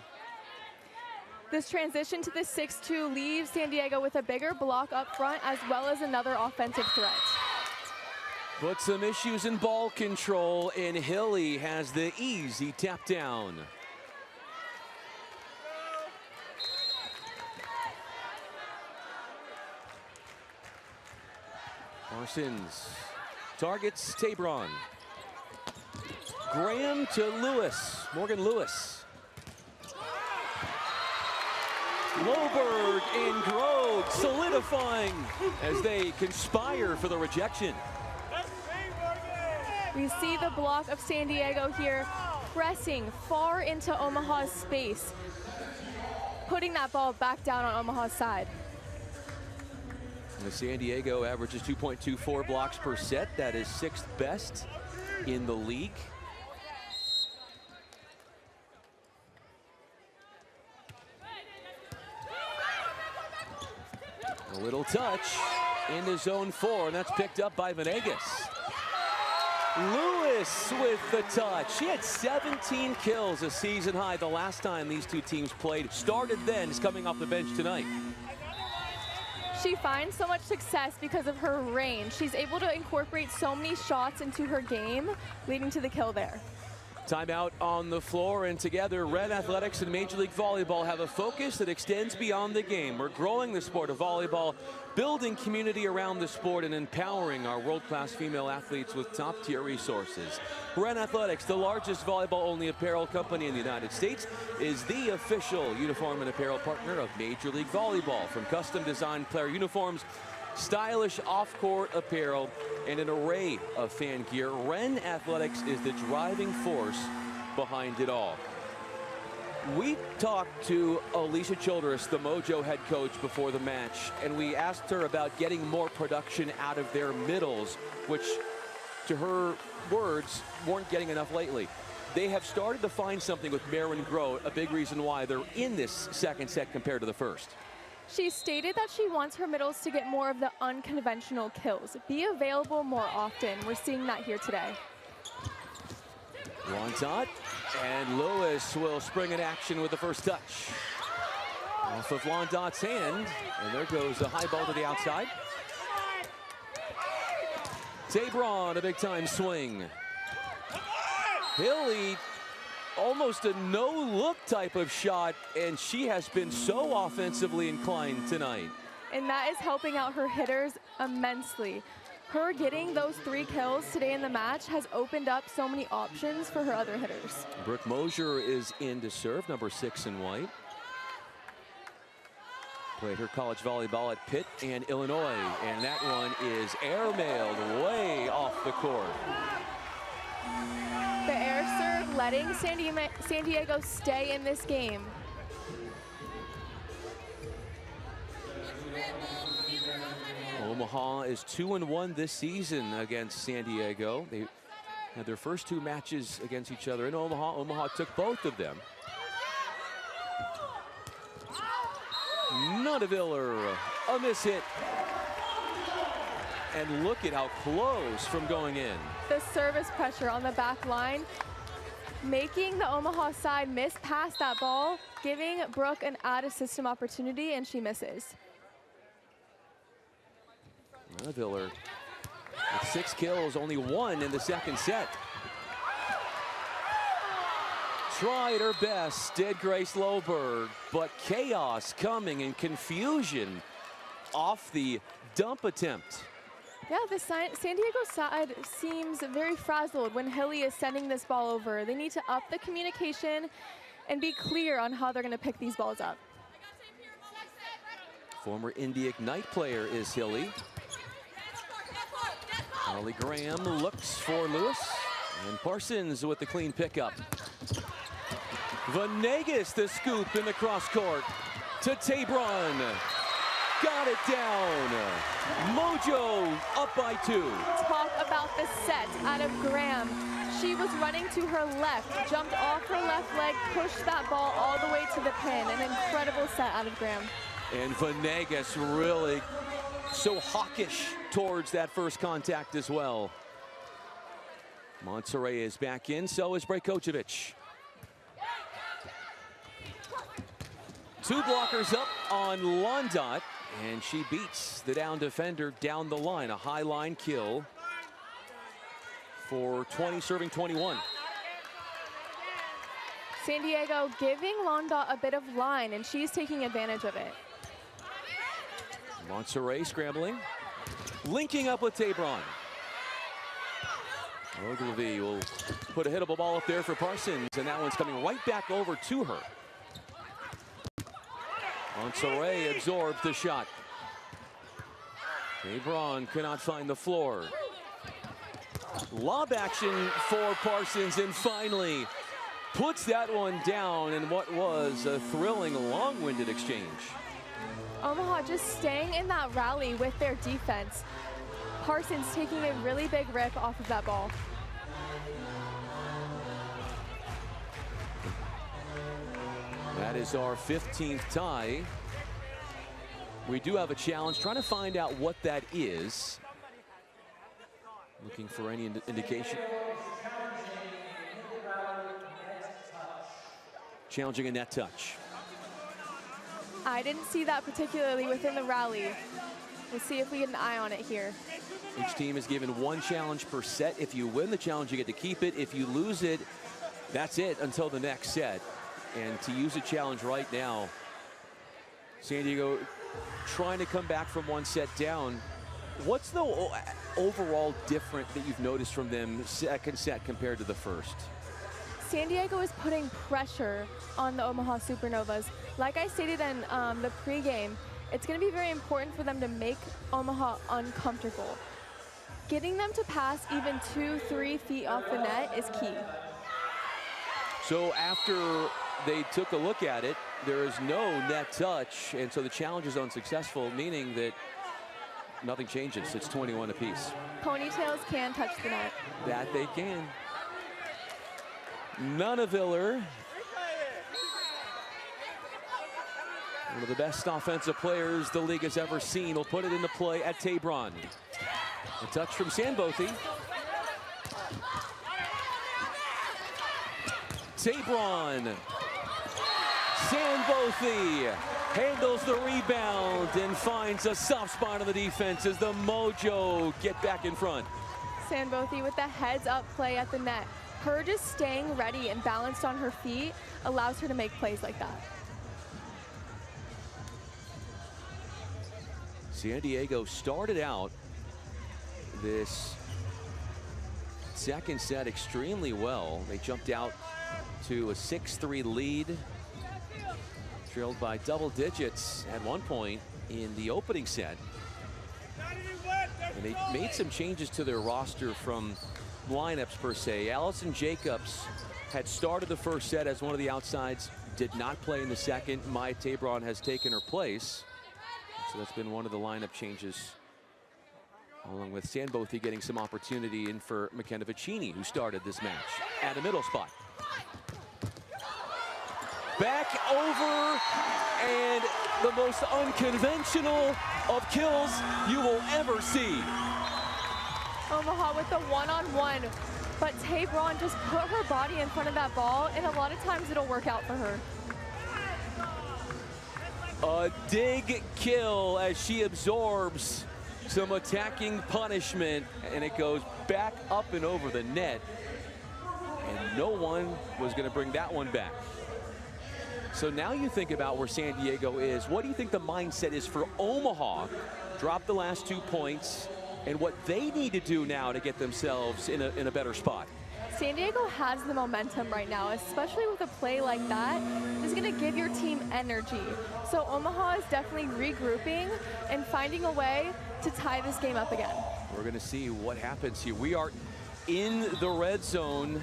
[SPEAKER 3] This transition to the 6-2 leaves San Diego with a bigger block up front as well as another offensive threat.
[SPEAKER 2] But some issues in ball control, and Hilly has the easy tap down. Parsons targets Tabron. Graham to Lewis. Morgan Lewis. Loberg and Grote solidifying as they conspire for the rejection.
[SPEAKER 3] We see the block of San Diego here pressing far into Omaha's space, putting that ball back down on Omaha's side.
[SPEAKER 2] The San Diego averages 2.24 blocks per set. That is 6th best in the league. A little touch into zone 4, and that's picked up by Venegas. Lewis with the touch. She had 17 kills, a season high the last time these two teams played. Started then, is coming off the bench tonight.
[SPEAKER 3] She finds so much success because of her range. She's able to incorporate so many shots into her game, leading to the kill there.
[SPEAKER 2] Timeout on the floor, and together Red Athletics and Major League Volleyball have a focus that extends beyond the game. We're growing the sport of volleyball, building community around the sport, and empowering our world-class female athletes with top-tier resources. Red Athletics, the largest volleyball-only apparel company in the United States, is the official uniform and apparel partner of Major League Volleyball. From custom-designed player uniforms, stylish off-court apparel, and an array of fan gear, Ren Athletics is the driving force behind it all. We talked to Alicia Childress, the Mojo head coach, before the match, and we asked her about getting more production out of their middles, which, to her words, weren't getting enough lately. They have started to find something with Maren Grote, a big reason why they're in this second set compared to the first.
[SPEAKER 3] She stated that she wants her middles to get more of the unconventional kills, be available more often. We're seeing that here today.
[SPEAKER 2] Lontot, and Lewis will spring in action with the first touch. Off of Lontot's hand, and there goes a high ball to the outside. Tabron, a big-time swing. Hilly, almost a no-look type of shot, and she has been so offensively inclined tonight.
[SPEAKER 3] And that is helping out her hitters immensely. Her getting those 3 kills today in the match has opened up so many options for her other hitters.
[SPEAKER 2] Brooke Mosier is in to serve, number 6 in white. Played her college volleyball at Pitt and Illinois, and that one is airmailed way off the court.
[SPEAKER 3] The air serve letting San Diego stay in this game.
[SPEAKER 2] Omaha is 2-1 this season against San Diego. They had their first 2 matches against each other in Omaha. Omaha took both of them. Nutteviller, a miss hit. And look at how close from going in.
[SPEAKER 3] The service pressure on the back line, making the Omaha side miss past that ball, giving Brooke an out-of-system opportunity, and she misses.
[SPEAKER 2] Nutteviller with 6 kills, only 1 in the second set. Tried her best, did Grace Loberg, but chaos coming and confusion off the dump attempt.
[SPEAKER 3] Yeah, the San Diego side seems very frazzled when Hilly is sending this ball over. They need to up the communication and be clear on how they're going to pick these balls up.
[SPEAKER 2] Former Indy Ignite player is Hilly. Carly Graham looks for Lewis, and Parsons with the clean pickup. Venegas the scoop in the cross court to Tabron. Got it down. Mojo up by 2.
[SPEAKER 3] Talk about the set out of Graham. She was running to her left, jumped off her left leg, pushed that ball all the way to the pin. An incredible set out of Graham.
[SPEAKER 2] And Venegas really so hawkish towards that first contact as well. Monterrey is back in, so is Brajkovic. 2 blockers up on Londot, and she beats the down defender down the line. A high line kill for 20, serving 21.
[SPEAKER 3] San Diego giving Londot a bit of line, and she's taking advantage of it.
[SPEAKER 2] Monterrey scrambling, linking up with Tabron. Ogilvy will put a hittable ball up there for Parsons, and that one's coming right back over to her. Monterrey absorbs the shot. Tabron cannot find the floor. Lob action for Parsons, and finally puts that one down in what was a thrilling, long-winded exchange.
[SPEAKER 3] Omaha just staying in that rally with their defense. Parsons taking a really big rip off of that ball.
[SPEAKER 2] That is our 15th tie. We do have a challenge, trying to find out what that is. Looking for any indication. Challenging a net touch.
[SPEAKER 3] I didn't see that particularly within the rally. We'll see if we get an eye on it here.
[SPEAKER 2] Each team is given 1 challenge per set. If you win the challenge, you get to keep it. If you lose it, that's it until the next set. And to use a challenge right now, San Diego trying to come back from 1 set down. What's the overall different that you've noticed from them second set compared to the first?
[SPEAKER 3] San Diego is putting pressure on the Omaha Supernovas. Like I stated in the pregame, it's going to be very important for them to make Omaha uncomfortable. Getting them to pass even 2-3 feet off the net is key.
[SPEAKER 2] So after they took a look at it, there is no net touch, and so the challenge is unsuccessful, meaning that nothing changes. It's 21 apiece.
[SPEAKER 3] Ponytails can touch the net.
[SPEAKER 2] That they can. Nunaviller, one of the best offensive players the league has ever seen, will put it into play at Tabron. A touch from Sandbothy. Tabron. Sandbothy handles the rebound and finds a soft spot on the defense as the Mojo get back in front.
[SPEAKER 3] Sandbothy with the heads-up play at the net. Her just staying ready and balanced on her feet allows her to make plays like that.
[SPEAKER 2] San Diego started out this second set extremely well. They jumped out to a 6-3 lead, trailed by double digits at one point in the opening set. And they made some changes to their roster from lineups per se. Allison Jacobs had started the first set as one of the outsides, did not play in the second. Maya Tabron has taken her place. So that's been one of the lineup changes, along with Sandbothy getting some opportunity in for McKenna Vicini, who started this match at a middle spot. Back over, and the most unconventional of kills you will ever see.
[SPEAKER 3] Omaha with the one-on-one, but Tabron just put her body in front of that ball, and a lot of times it'll work out for her.
[SPEAKER 2] A dig kill as she absorbs some attacking punishment, and it goes back up and over the net, and no one was going to bring that one back. So now you think about where San Diego is. What do you think the mindset is for Omaha? Drop the last 2 points, and what they need to do now to get themselves in a better spot.
[SPEAKER 3] San Diego has the momentum right now, especially with a play like that. It's going to give your team energy. So Omaha is definitely regrouping and finding a way to tie this game up again.
[SPEAKER 2] We're going to see what happens here. We are in the red zone,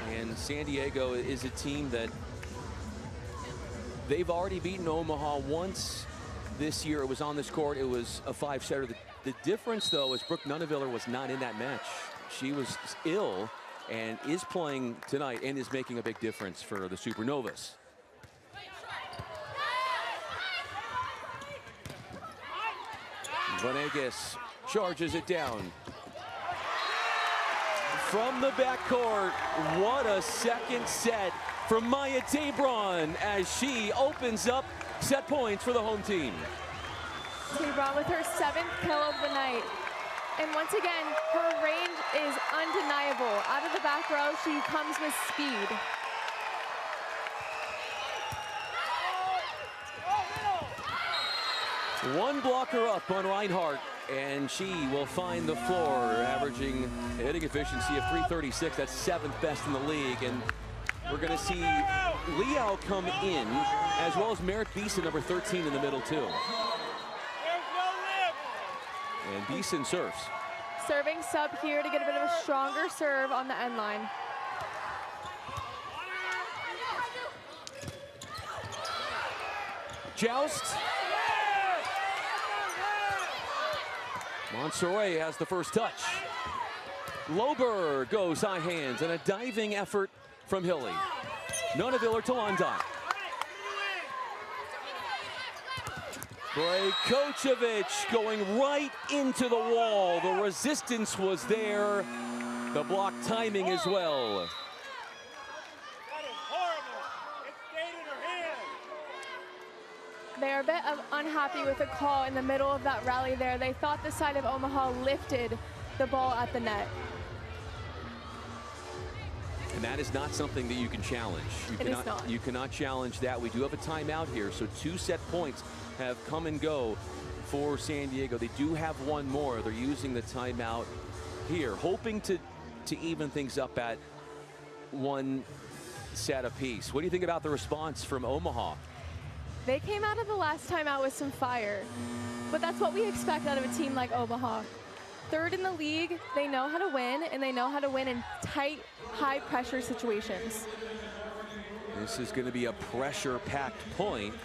[SPEAKER 2] and San Diego is a team that they've already beaten Omaha once this year. It was on this court. It was a 5-setter. The difference, though, is Brooke Nuneviller was not in that match. She was ill and is playing tonight and is making a big difference for the Supernovas. Vanegas charges it down. From the backcourt, what a second set from Maya Tabron as she opens up set points for the home team.
[SPEAKER 3] Tabron with her 7th kill of the night. And once again, her range is undeniable. Out of the back row, she comes with speed.
[SPEAKER 2] One blocker up on Reinhardt, and she will find the floor, averaging a hitting efficiency of .336. That's 7th best in the league. And we're going to see Liao come in, as well as Merritt Beeson, number 13 in the middle, too. And Beeson serves.
[SPEAKER 3] Serving sub here to get a bit of a stronger serve on the end line.
[SPEAKER 2] Joust. Monserrat has the first touch. Lober goes high hands, and a diving effort from Hilly. Nuneviller to London. Brajkovic going right into the wall. The resistance was there. The block timing as well.
[SPEAKER 3] They are a bit unhappy with the call in the middle of that rally there. They thought the side of Omaha lifted the ball at the net.
[SPEAKER 2] And that is not something that you can challenge. You cannot challenge that. We do have a timeout here, so 2 set points have come and go for San Diego. They do have one more. They're using the timeout here, hoping to even things up at 1 set apiece. What do you think about the response from Omaha?
[SPEAKER 3] They came out of the last timeout with some fire, but that's what we expect out of a team like Omaha. 3rd in the league, they know how to win, and they know how to win in tight, high-pressure situations.
[SPEAKER 2] This is going to be a pressure-packed point.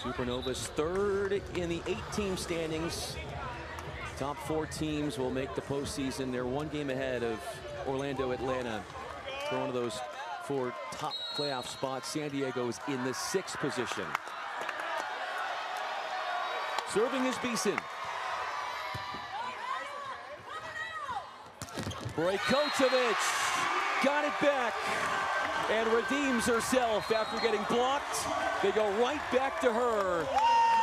[SPEAKER 2] Supernovas 3rd in the 8-team standings. Top 4 teams will make the postseason. They're 1 game ahead of Orlando, Atlanta for one of those 4 top playoff spots. San Diego is in the 6th position. Serving is Beeson. Brajkovic got it back and redeems herself after getting blocked. They go right back to her,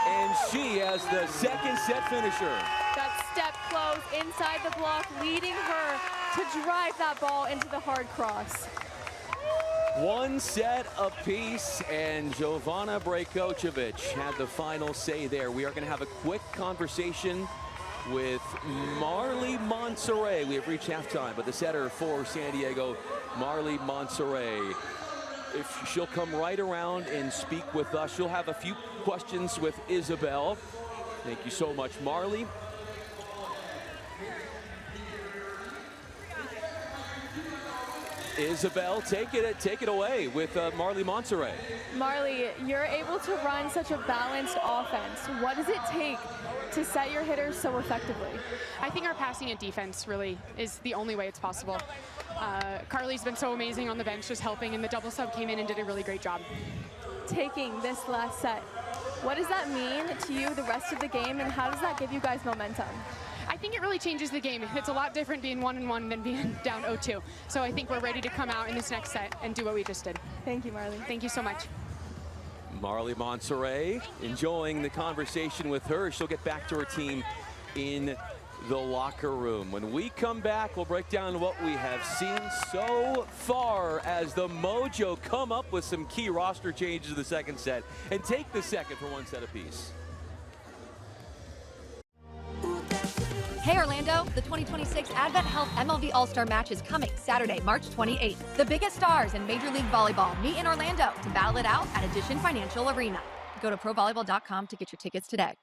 [SPEAKER 2] and she has the 2nd set finisher.
[SPEAKER 3] That step close inside the block, leading her to drive that ball into the hard cross.
[SPEAKER 2] 1 set apiece, and Jovana Brajkovic had the final say there. We are going to have a quick conversation with Marley Monserrat. We have reached halftime, but the setter for San Diego, Marley Monserrat. If she'll come right around and speak with us, she'll have a few questions with Isabel. Thank you so much, Marley. Isabel, take it away with Marley Monserrat.
[SPEAKER 3] Marley, you're able to run such a balanced offense. What does it take to set your hitters so effectively?
[SPEAKER 7] I think our passing and defense really is the only way it's possible. Carly's been so amazing on the bench, just helping, and the double sub came in and did a really great job.
[SPEAKER 3] Taking this last set, what does that mean to you the rest of the game, and how does that give you guys momentum?
[SPEAKER 7] I think it really changes the game. It's a lot different being 1-1 than being down 0-2. So I think we're ready to come out in this next set and do what we just did.
[SPEAKER 3] Thank you, Marley.
[SPEAKER 7] Thank you so much.
[SPEAKER 2] Marley Monserrat enjoying the conversation with her. She'll get back to her team in the locker room. When we come back, we'll break down what we have seen so far as the Mojo come up with some key roster changes in the 2nd set and take the 2nd for 1 set apiece.
[SPEAKER 4] Hey Orlando, the 2026 Advent Health MLV All-Star Match is coming Saturday, March 28th. The biggest stars in Major League Volleyball meet in Orlando to battle it out at Edition Financial Arena. Go to provolleyball.com to get your tickets today.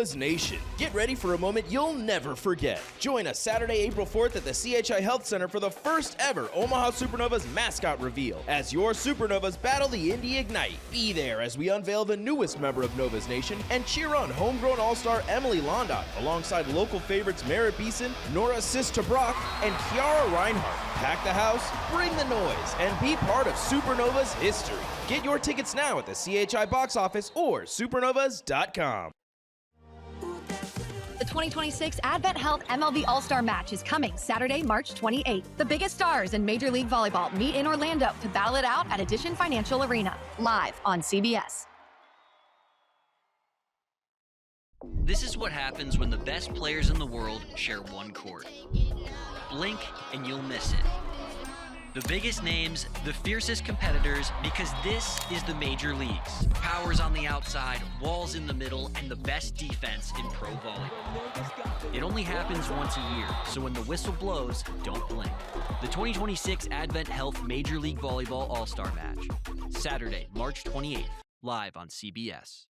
[SPEAKER 1] Novas Nation, get ready for a moment you'll never forget. Join us Saturday, April 4th at the CHI Health Center for the first ever Omaha Supernovas mascot reveal as your Supernovas battle the Indy Ignite. Be there as we unveil the newest member of Novas Nation and cheer on homegrown all-star Emily Londot alongside local favorites Merritt Beeson, Nora Sistabrock, and Kiara Reinhardt. Pack the house, bring the noise, and be part of Supernovas history. Get your tickets now at the CHI box office or supernovas.com.
[SPEAKER 4] The 2026 Advent Health MLV All-Star Match is coming Saturday, March 28th. The biggest stars in Major League Volleyball meet in Orlando to battle it out at Edition Financial Arena, live on CBS.
[SPEAKER 5] This is what happens when the best players in the world share one court. Blink and you'll miss it. The biggest names, the fiercest competitors, because this is the major leagues. Powers on the outside, walls in the middle, and the best defense in pro volleyball. It only happens once a year, so when the whistle blows, don't blink. The 2026 Advent Health Major League Volleyball All-Star Match. Saturday, March 28th, live on CBS.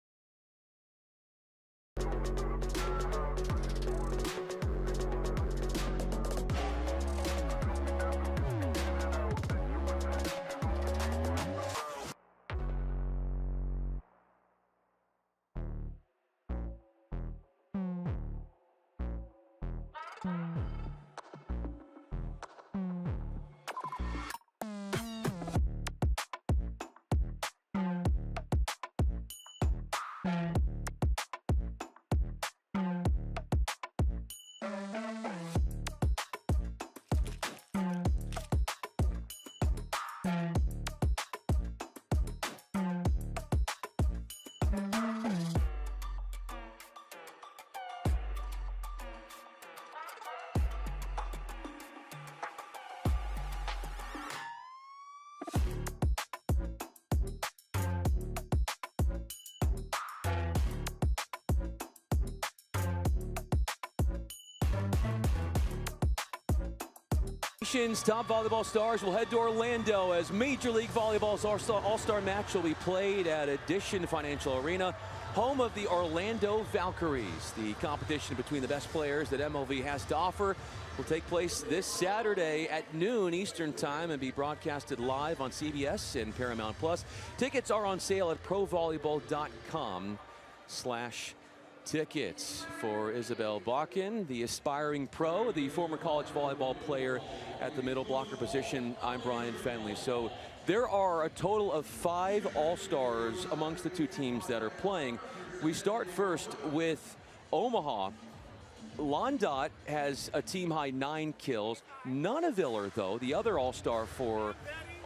[SPEAKER 2] Nation's top volleyball stars will head to Orlando as Major League Volleyball's All-Star Match will be played at Edition Financial Arena, home of the Orlando Valkyries. The competition between the best players that MLV has to offer will take place this Saturday at noon Eastern Time and be broadcasted live on CBS and Paramount+. Tickets are on sale at provolleyball.com/tickets. For Isabel Bakken, the aspiring pro, the former college volleyball player at the middle blocker position, I'm Brian Fenley. So there are a total of 5 All-Stars amongst the two teams that are playing. We start first with Omaha. Londot has a team-high 9 kills. Nunaviller, though, the other All-Star for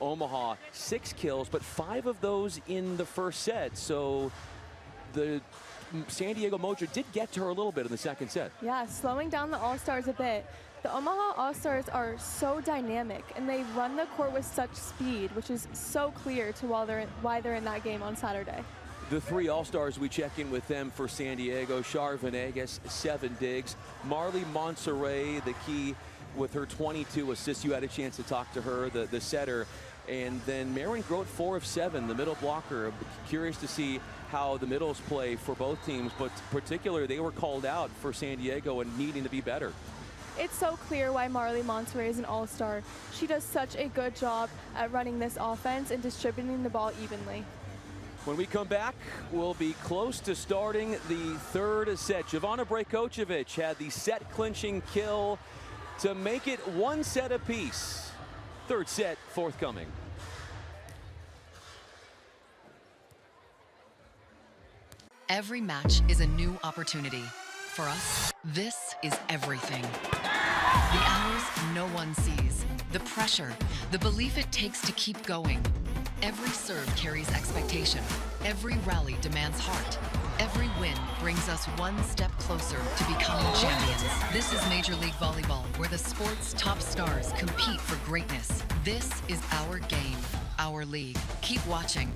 [SPEAKER 2] Omaha, 6 kills, but 5 of those in the first set. So the San Diego Mojo did get to her a little bit in the second set.
[SPEAKER 3] Yeah, slowing down the All-Stars a bit. The Omaha All-Stars are so dynamic, and they run the court with such speed, which is so clear to why they're in that game on Saturday.
[SPEAKER 2] The 3 All-Stars, we check in with them for San Diego. Char Venegas, 7 digs. Marley Montserrat, the key with her 22 assists. You had a chance to talk to her, the setter. And then Marin Grote, 4 of 7, the middle blocker. Curious to see how the middles play for both teams, but particularly they were called out for San Diego and needing to be better.
[SPEAKER 3] It's so clear why Marley Montserrat is an all-star. She does such a good job at running this offense and distributing the ball evenly.
[SPEAKER 2] When we come back, we'll be close to starting the third set. Jovana Brajkovic had the set-clinching kill to make it 1 set apiece. Third set forthcoming.
[SPEAKER 6] Every match is a new opportunity. For us, this is everything. The hours no one sees, the pressure, the belief it takes to keep going. Every serve carries expectation. Every rally demands heart. Every win brings us 1 step closer to becoming champions. This is Major League Volleyball, where the sport's top stars compete for greatness. This is our game, our league. Keep watching.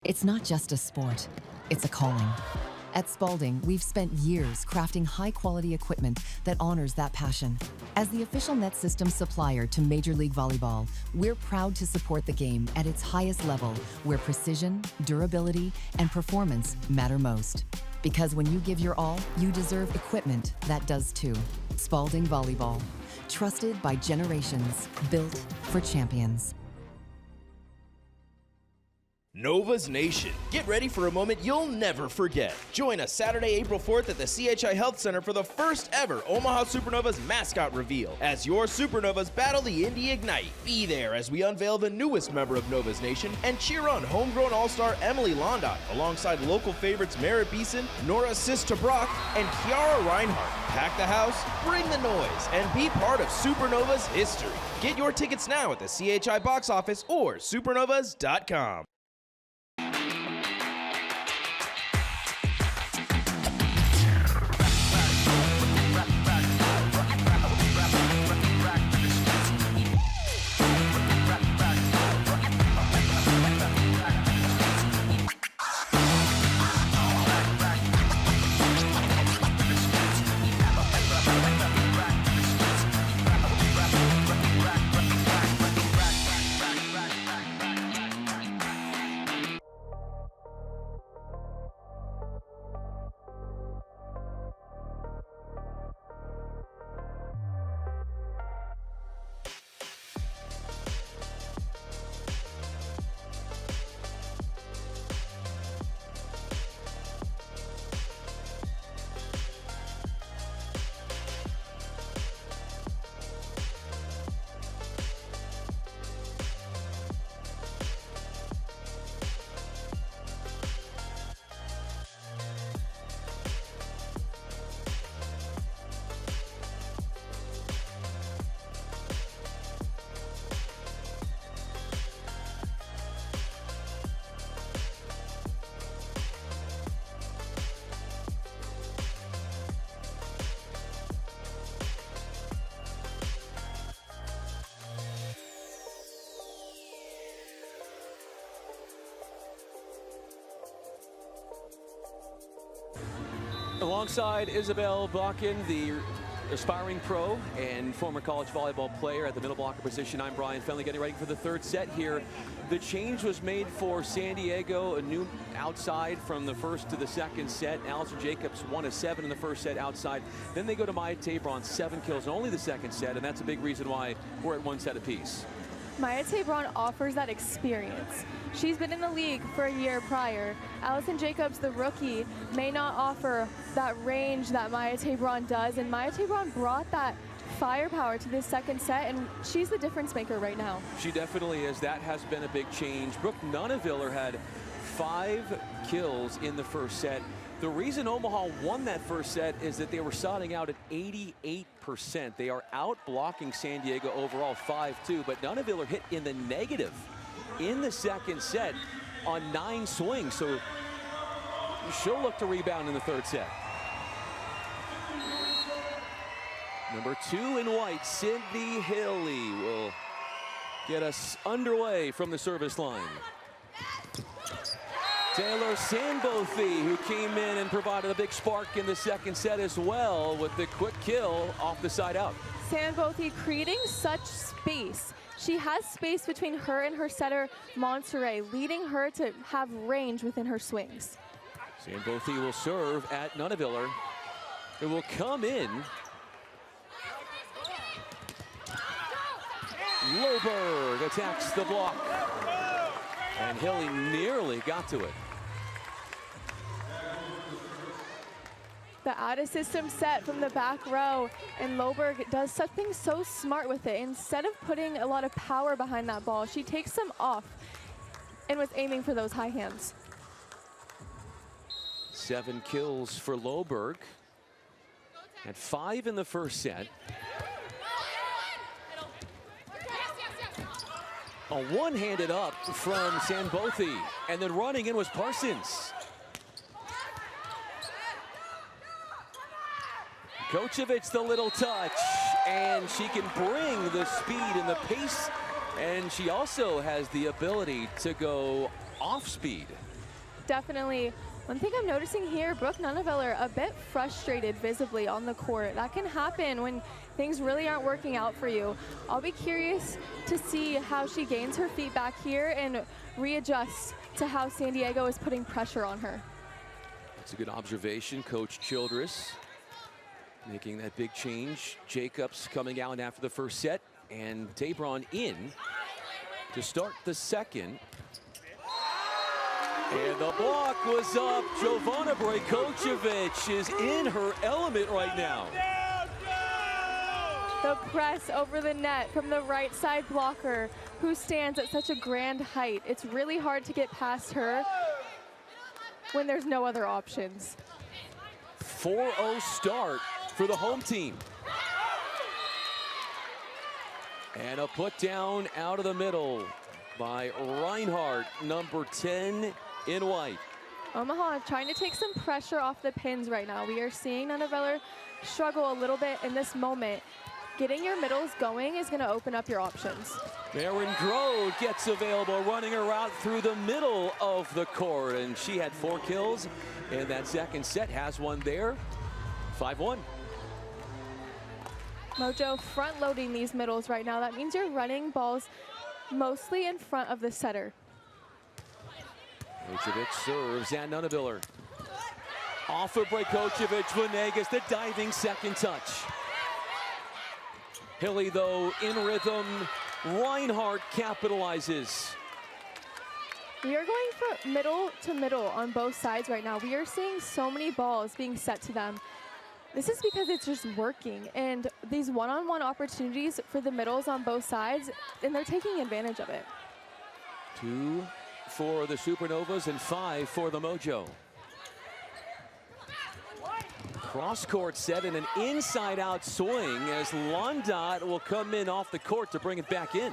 [SPEAKER 6] It's not just a sport, it's a calling. At Spalding, we've spent years crafting high-quality equipment that honors that passion. As the official net system supplier to Major League Volleyball, we're proud to support the game at its highest level, where precision, durability, and performance matter most. Because when you give your all, you deserve equipment that does too. Spalding Volleyball. Trusted by generations, built for champions.
[SPEAKER 1] Novas Nation, get ready for a moment you'll never forget. Join us Saturday, April 4th at the CHI Health Center for the first ever Omaha Supernovas mascot reveal. As your Supernovas battle the Indy Ignite, be there as we unveil the newest member of Novas Nation and cheer on homegrown all-star Emily Londot alongside local favorites Merritt Beeson, Nora Sistabrock, and Kiara Reinhardt. Pack the house, bring the noise, and be part of Supernovas history. Get your tickets now at the CHI box office or supernovas.com.
[SPEAKER 2] Alongside Isabel Bakken, the aspiring pro and former college volleyball player at the middle blocker position, I'm Brian Fenley, getting ready for the third set here. The change was made for San Diego, a new outside from the first to the second set. Allison Jacobs 1 of 7 in the first set outside. Then they go to Maya Tabron, 7 kills, only the second set, and that's a big reason why we're at 1 set apiece.
[SPEAKER 3] Maya Tabron offers that experience. She's been in the league for a year prior. Allison Jacobs, the rookie, may not offer that range that Maya Tabron does, and Maya Tabron brought that firepower to this second set, and she's the difference maker right now.
[SPEAKER 2] She definitely is. That has been a big change. Brooke Nuneviller had 5 kills in the first set. The reason Omaha won that first set is that they were starting out at 88%. They are out blocking San Diego overall 5-2, but Nuneviller hit in the negative in the second set on 9 swings, so she'll look to rebound in the third set. Number 2 in white, Sydney Hilly, will get us underway from the service line. Taylor Sandbothy, who came in and provided a big spark in the second set as well with the quick kill off the side out.
[SPEAKER 3] Sandbothy creating such space. She has space between her and her setter, Monserrat, leading her to have range within her swings.
[SPEAKER 2] Sandbothy will serve at Nuneviller. It will come in. Loberg attacks the block. And Hilly nearly got to it.
[SPEAKER 3] The out-of-system set from the back row, and Loberg does something so smart with it. Instead of putting a lot of power behind that ball, she takes them off and was aiming for those high hands.
[SPEAKER 2] 7 kills for Loberg. Had 5 in the first set. A one-handed up from Sandbothy, and then running in was Parsons. Kochevich, the little touch, and she can bring the speed and the pace, and she also has the ability to go off speed.
[SPEAKER 3] Definitely One thing I'm noticing here, Brooke Nunneveller a bit frustrated visibly on the court. That can happen when things really aren't working out for you. I'll be curious to see how she gains her feet back here and readjusts to how San Diego is putting pressure on her.
[SPEAKER 2] That's a good observation. Coach Childress making that big change. Jacobs coming out after the first set, and Tabron in to start the second. And the block was up. Jovana Brajkovic is in her element right now.
[SPEAKER 3] The press over the net from the right side blocker who stands at such a grand height. It's really hard to get past her when there's no other options.
[SPEAKER 2] 4-0 start for the home team. And a put down out of the middle by Reinhardt, number 10 in white.
[SPEAKER 3] Omaha trying to take some pressure off the pins right now. We are seeing Nunneveller struggle a little bit in this moment. Getting your middles going is going to open up your options.
[SPEAKER 2] Erin Grode gets available, running her out through the middle of the court, and she had 4 kills in that second set, has one there. 5-1.
[SPEAKER 3] Mojo front loading these middles right now. That means you're running balls mostly in front of the setter.
[SPEAKER 2] Vucevic serves at Nunneveller. Off of Brajkovic, Venegas, the diving second touch. Hilly, though, in rhythm. Reinhardt capitalizes.
[SPEAKER 3] We are going for middle to middle on both sides right now. We are seeing so many balls being set to them. This is because it's just working, and these one-on-one opportunities for the middles on both sides, and they're taking advantage of it.
[SPEAKER 2] 2 for the Supernovas and 5 for the Mojo. Cross-court set in an inside-out swing as Londot will come in off the court to bring it back in.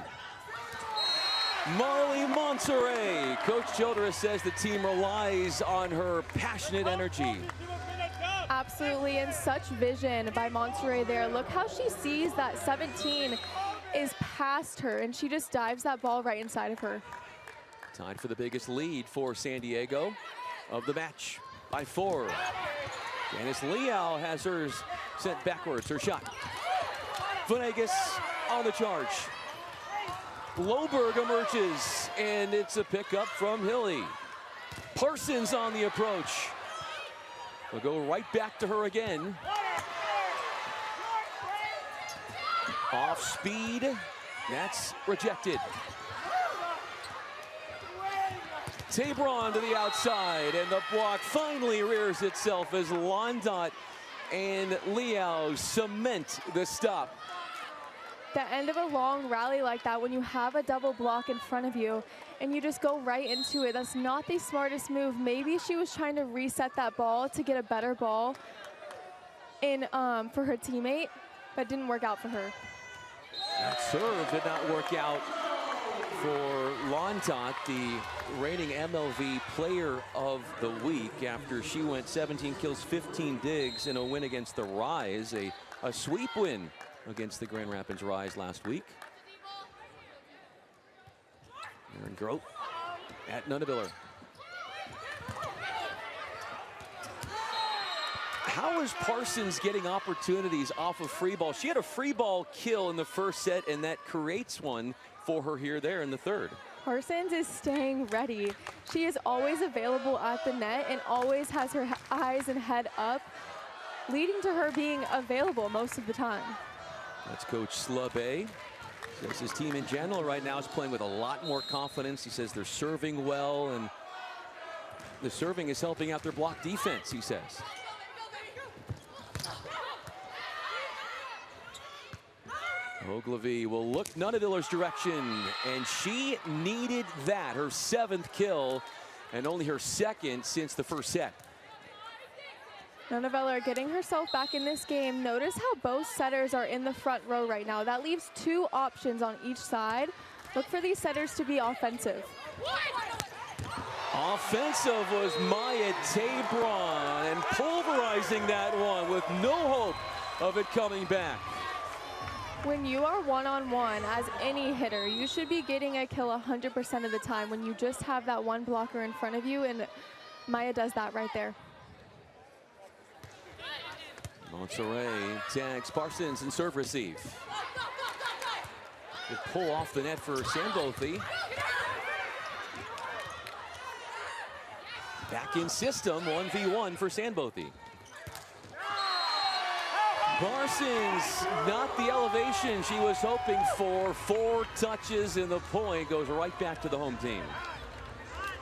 [SPEAKER 2] Marley Monterey. Coach Childress says the team relies on her passionate energy.
[SPEAKER 3] Absolutely, and such vision by Monterey there. Look how she sees that 17 is past her, and she just dives that ball right inside of her.
[SPEAKER 2] Tied for the biggest lead for San Diego of the match by 4. Janice Leal has hers sent backwards, her shot. Venegas on the charge. Loberg emerges, and it's a pickup from Hilly. Parsons on the approach. We'll go right back to her again. Off speed, that's rejected. Tabron to the outside, and the block finally rears itself as Londot and Liao cement the stop.
[SPEAKER 3] The end of a long rally like that, when you have a double block in front of you and you just go right into it, that's not the smartest move. Maybe she was trying to reset that ball to get a better ball in for her teammate, but didn't work out for her.
[SPEAKER 2] That serve did not work out for Londot, the reigning MLV player of the week, after she went 17 kills, 15 digs in a win against the Rise, a sweep win against the Grand Rapids Rise last week. Erin Grode at Nunneveller. How is Parsons getting opportunities off of free ball? She had a free ball kill in the first set, and that creates one for her here there in the third.
[SPEAKER 3] Parsons is staying ready. She is always available at the net and always has her eyes and head up, leading to her being available most of the time.
[SPEAKER 2] That's Coach Slabé. Says his team in general right now is playing with a lot more confidence. He says they're serving well, and the serving is helping out their block defense, he says. Ogilvy will look Nunneviller's direction, and she needed that, her 7th kill, and only her 2nd since the first set.
[SPEAKER 3] Nunneveller getting herself back in this game. Notice how both setters are in the front row right now. That leaves 2 options on each side. Look for these setters to be offensive.
[SPEAKER 2] Offensive was Maya Tabron, and pulverizing that one with no hope of it coming back.
[SPEAKER 3] When you are one-on-one as any hitter, you should be getting a kill 100% of the time when you just have that one blocker in front of you, and Maya does that right there.
[SPEAKER 2] Monterey tags Parsons and serve receive. Good pull off the net for Sandbothy. Back in system, 1v1 for Sandbothy. Parsons, not the elevation she was hoping for. 4 touches and the point goes right back to the home team.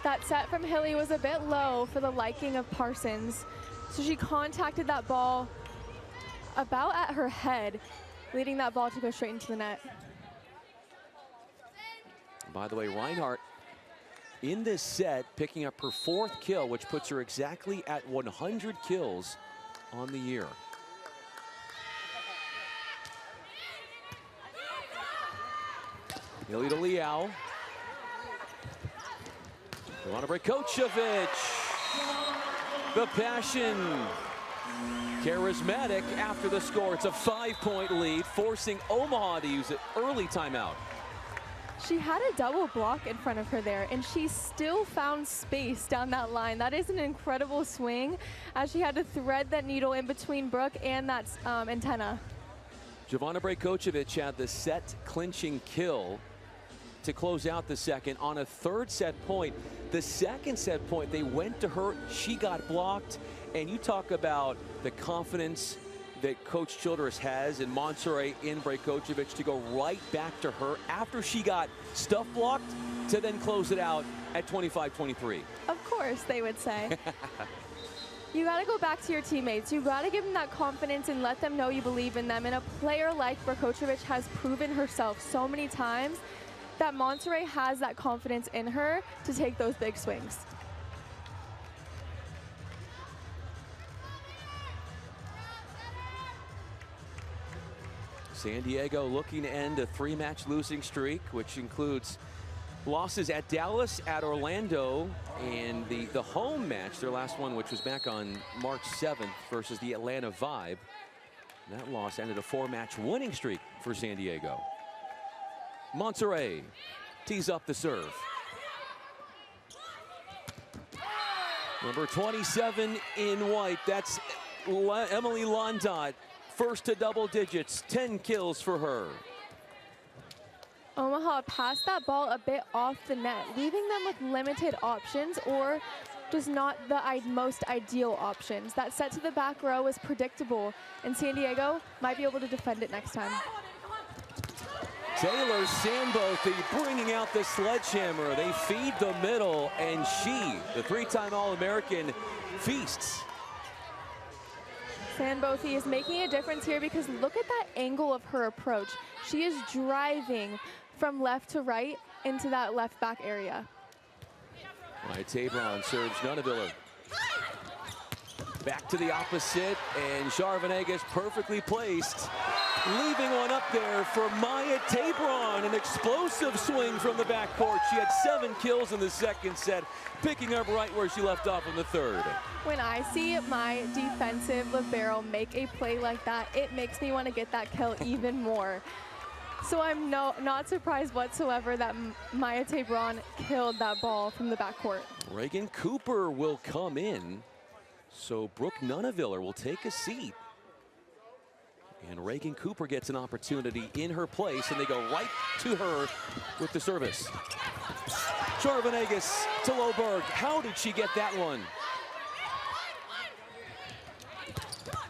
[SPEAKER 3] That set from Hilly was a bit low for the liking of Parsons. So she contacted that ball about at her head, leading that ball to go straight into the net.
[SPEAKER 2] By the way, Reinhardt in this set picking up her 4th kill, which puts her exactly at 100 kills on the year. Hilly to Liao. Ivana Brajkovic. The passion. Charismatic after the score. It's a 5-point lead, forcing Omaha to use it early timeout.
[SPEAKER 3] She had a double block in front of her there, and she still found space down that line. That is an incredible swing, as she had to thread that needle in between Brooke and that antenna.
[SPEAKER 2] Ivana Brajkovic had the set clinching kill to close out the second on a 3rd set point. The 2nd set point, they went to her, she got blocked, and you talk about the confidence that Coach Childress has in Monterey in Brajkovic to go right back to her after she got stuff blocked to then close it out at 25-23.
[SPEAKER 3] Of course, they would say. You got to go back to your teammates. You got to give them that confidence and let them know you believe in them. And a player like Brajkovic has proven herself so many times that Monterey has that confidence in her to take those big swings.
[SPEAKER 2] San Diego looking to end a 3-match losing streak, which includes losses at Dallas, at Orlando, and the home match, their last one, which was back on March 7th versus the Atlanta Vibe. And that loss ended a 4-match winning streak for San Diego. Monterey tees up the serve. Number 27 in white, that's Emily Londot. First to double digits, 10 kills for her.
[SPEAKER 3] Omaha passed that ball a bit off the net, leaving them with limited options or just not the most ideal options. That set to the back row was predictable, and San Diego might be able to defend it next time.
[SPEAKER 2] Taylor Sandbothy bringing out the sledgehammer. They feed the middle, and she, the 3-time All-American, feasts.
[SPEAKER 3] Sandbothy is making a difference here because look at that angle of her approach. She is driving from left to right into that left back area.
[SPEAKER 2] Right, Tabron serves Nunaviller. Back to the opposite, and Charbonnegas perfectly placed. Leaving one up there for Maya Tabron. An explosive swing from the backcourt. She had 7 kills in the 2nd set, picking up right where she left off in the 3rd.
[SPEAKER 3] When I see my defensive libero make a play like that, it makes me want to get that kill even more. So I'm not surprised whatsoever that Maya Tabron killed that ball from the backcourt.
[SPEAKER 2] Reagan Cooper will come in, so Brooke Nunaviller will take a seat. And Reagan Cooper gets an opportunity in her place, and they go right to her with the service. Charbonnegas to Loberg. How did she get that one?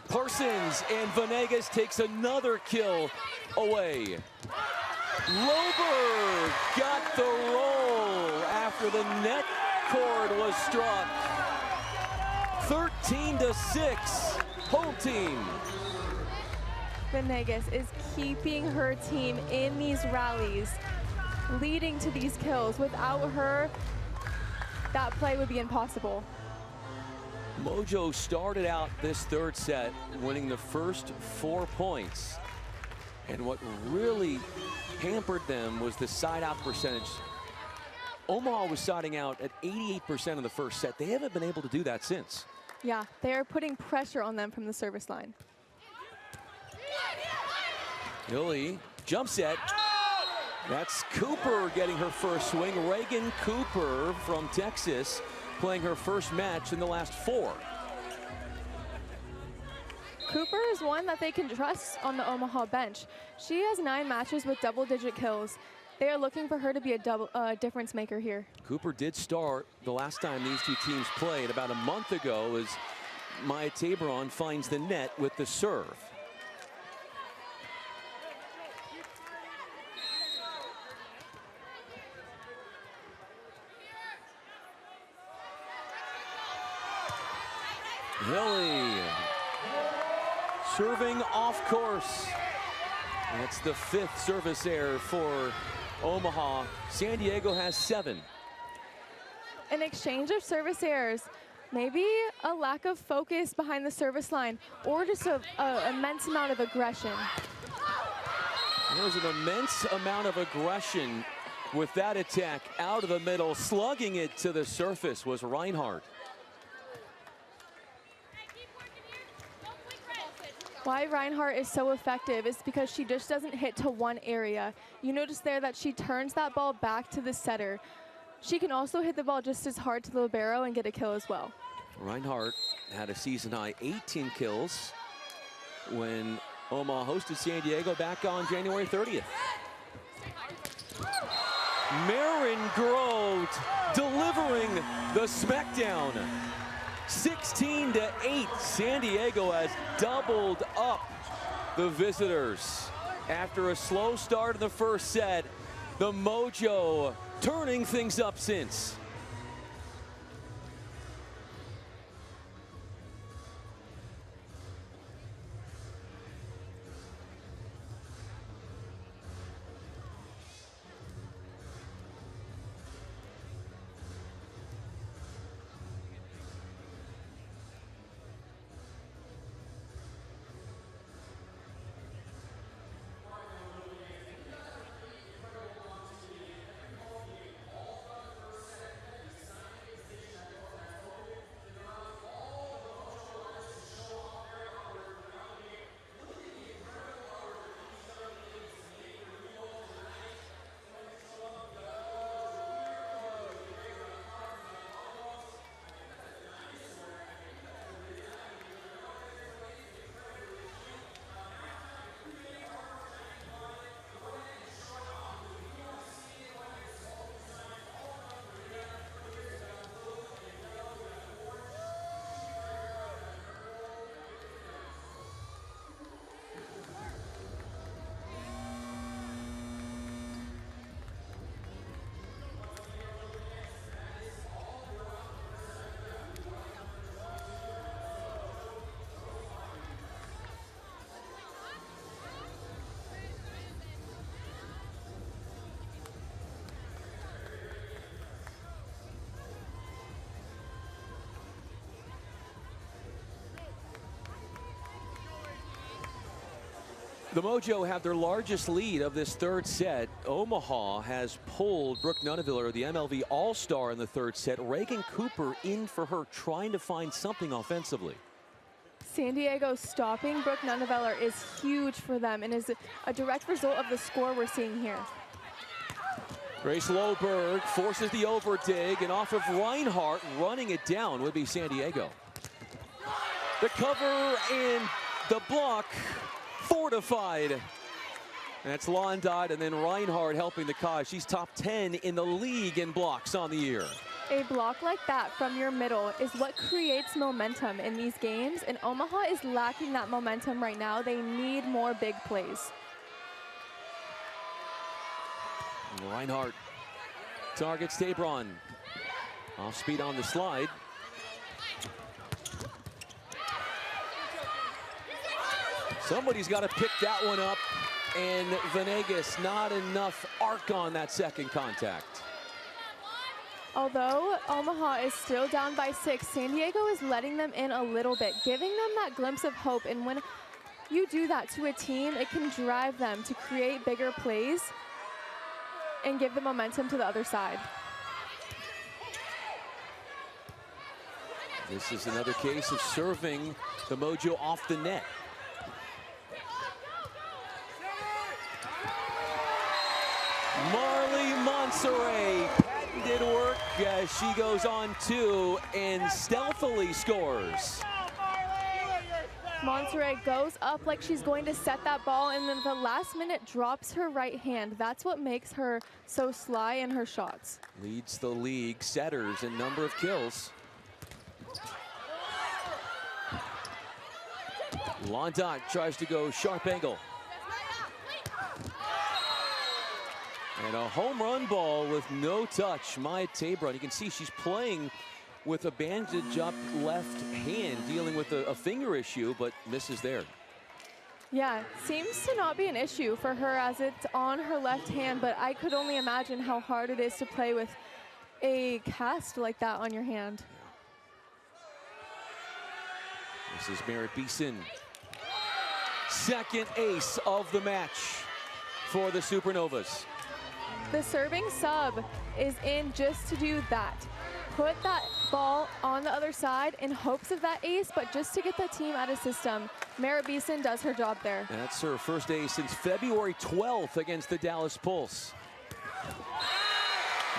[SPEAKER 2] Parsons, and Venegas takes another kill away. Loberg got the roll after the net cord was struck. 13-6, home team.
[SPEAKER 3] Venegas is keeping her team in these rallies, leading to these kills. Without her, that play would be impossible.
[SPEAKER 2] Mojo started out this 3rd set winning the first 4 points. And what really hampered them was the side-out percentage. Omaha was siding out at 88% in the 1st set. They haven't been able to do that since.
[SPEAKER 3] Yeah, they are putting pressure on them from the service line.
[SPEAKER 2] Hilly, jump set. That's Cooper getting her first swing. Reagan Cooper from Texas playing her first match in the last 4.
[SPEAKER 3] Cooper is one that they can trust on the Omaha bench. She has 9 matches with double-digit kills. They are looking for her to be a difference maker here.
[SPEAKER 2] Cooper did start the last time these two teams played about a month ago as Maya Tabron finds the net with the serve. Hilly serving off course. That's the 5th service error for Omaha. San Diego has 7.
[SPEAKER 3] An exchange of service errors, maybe a lack of focus behind the service line, or just an immense amount of aggression.
[SPEAKER 2] There's an immense amount of aggression with that attack out of the middle. Slugging it to the surface was Reinhardt.
[SPEAKER 3] Why Reinhardt is so effective is because she just doesn't hit to one area. You notice there that she turns that ball back to the setter. She can also hit the ball just as hard to the libero and get a kill as well.
[SPEAKER 2] Reinhardt had a season-high 18 kills when Omaha hosted San Diego back on January 30th. Marin Grote delivering the smackdown. 16-8, San Diego has doubled up the visitors. After a slow start in the first set, the Mojo turning things up since. The Mojo have their largest lead of this third set. Omaha has pulled Brooke Nuneviller, the MLV All-Star, in the third set. Reagan Cooper in for her, trying to find something offensively.
[SPEAKER 3] San Diego stopping Brooke Nuneviller is huge for them and is a direct result of the score we're seeing here.
[SPEAKER 2] Grace Loberg forces the overdig, and off of Reinhardt, running it down would be San Diego. The cover and the block fortified. That's Londot, and then Reinhardt helping the cause. She's top 10 in the league in blocks on the year.
[SPEAKER 3] A block like that from your middle is what creates momentum in these games, and Omaha is lacking that momentum right now. They need more big plays.
[SPEAKER 2] Reinhardt targets Tabron. Off speed on the slide. Somebody's got to pick that one up, and Venegas, not enough arc on that second contact.
[SPEAKER 3] Although Omaha is still down by 6, San Diego is letting them in a little bit, giving them that glimpse of hope. And when you do that to a team, it can drive them to create bigger plays and give the momentum to the other side.
[SPEAKER 2] This is another case of serving the Mojo off the net. Marley Monserrat Left-handed work as she goes on 2 and stealthily scores.
[SPEAKER 3] Monterrey goes up like she's going to set that ball, and then the last minute drops her right hand. That's what makes her so sly in her shots.
[SPEAKER 2] Leads the league setters in number of kills. Londot tries to go sharp angle. And a home run ball with no touch. Maya Tabron, you can see she's playing with a bandage up left hand, dealing with a finger issue, but misses there.
[SPEAKER 3] Yeah, seems to not be an issue for her as it's on her left hand, but I could only imagine how hard it is to play with a cast like that on your hand.
[SPEAKER 2] This is Merritt Beeson. Second ace of the match for the Supernovas.
[SPEAKER 3] The serving sub is in just to do that. Put that ball on the other side in hopes of that ace, but just to get the team out of system. Merritt Beeson does her job there.
[SPEAKER 2] And that's her first ace since February 12th against the Dallas Pulse.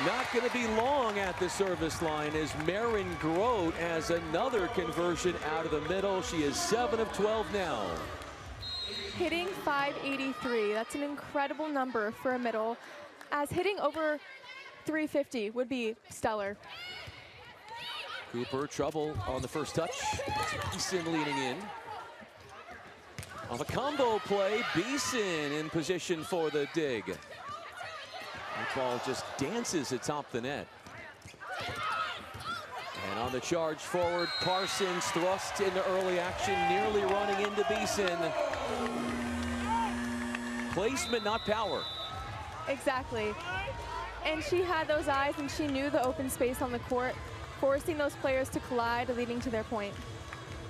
[SPEAKER 2] Not going to be long at the service line as Marin Grote has another conversion out of the middle. She is 7 of 12 now.
[SPEAKER 3] Hitting .583, that's an incredible number for a middle, as hitting over .350 would be stellar.
[SPEAKER 2] Cooper, trouble on the first touch. Beeson leaning in. On the combo play, Beeson in position for the dig. That ball just dances atop the net. And on the charge forward, Parsons thrust into early action, nearly running into Beeson. Placement, not power.
[SPEAKER 3] Exactly. And she had those eyes and she knew the open space on the court, forcing those players to collide, leading to their point.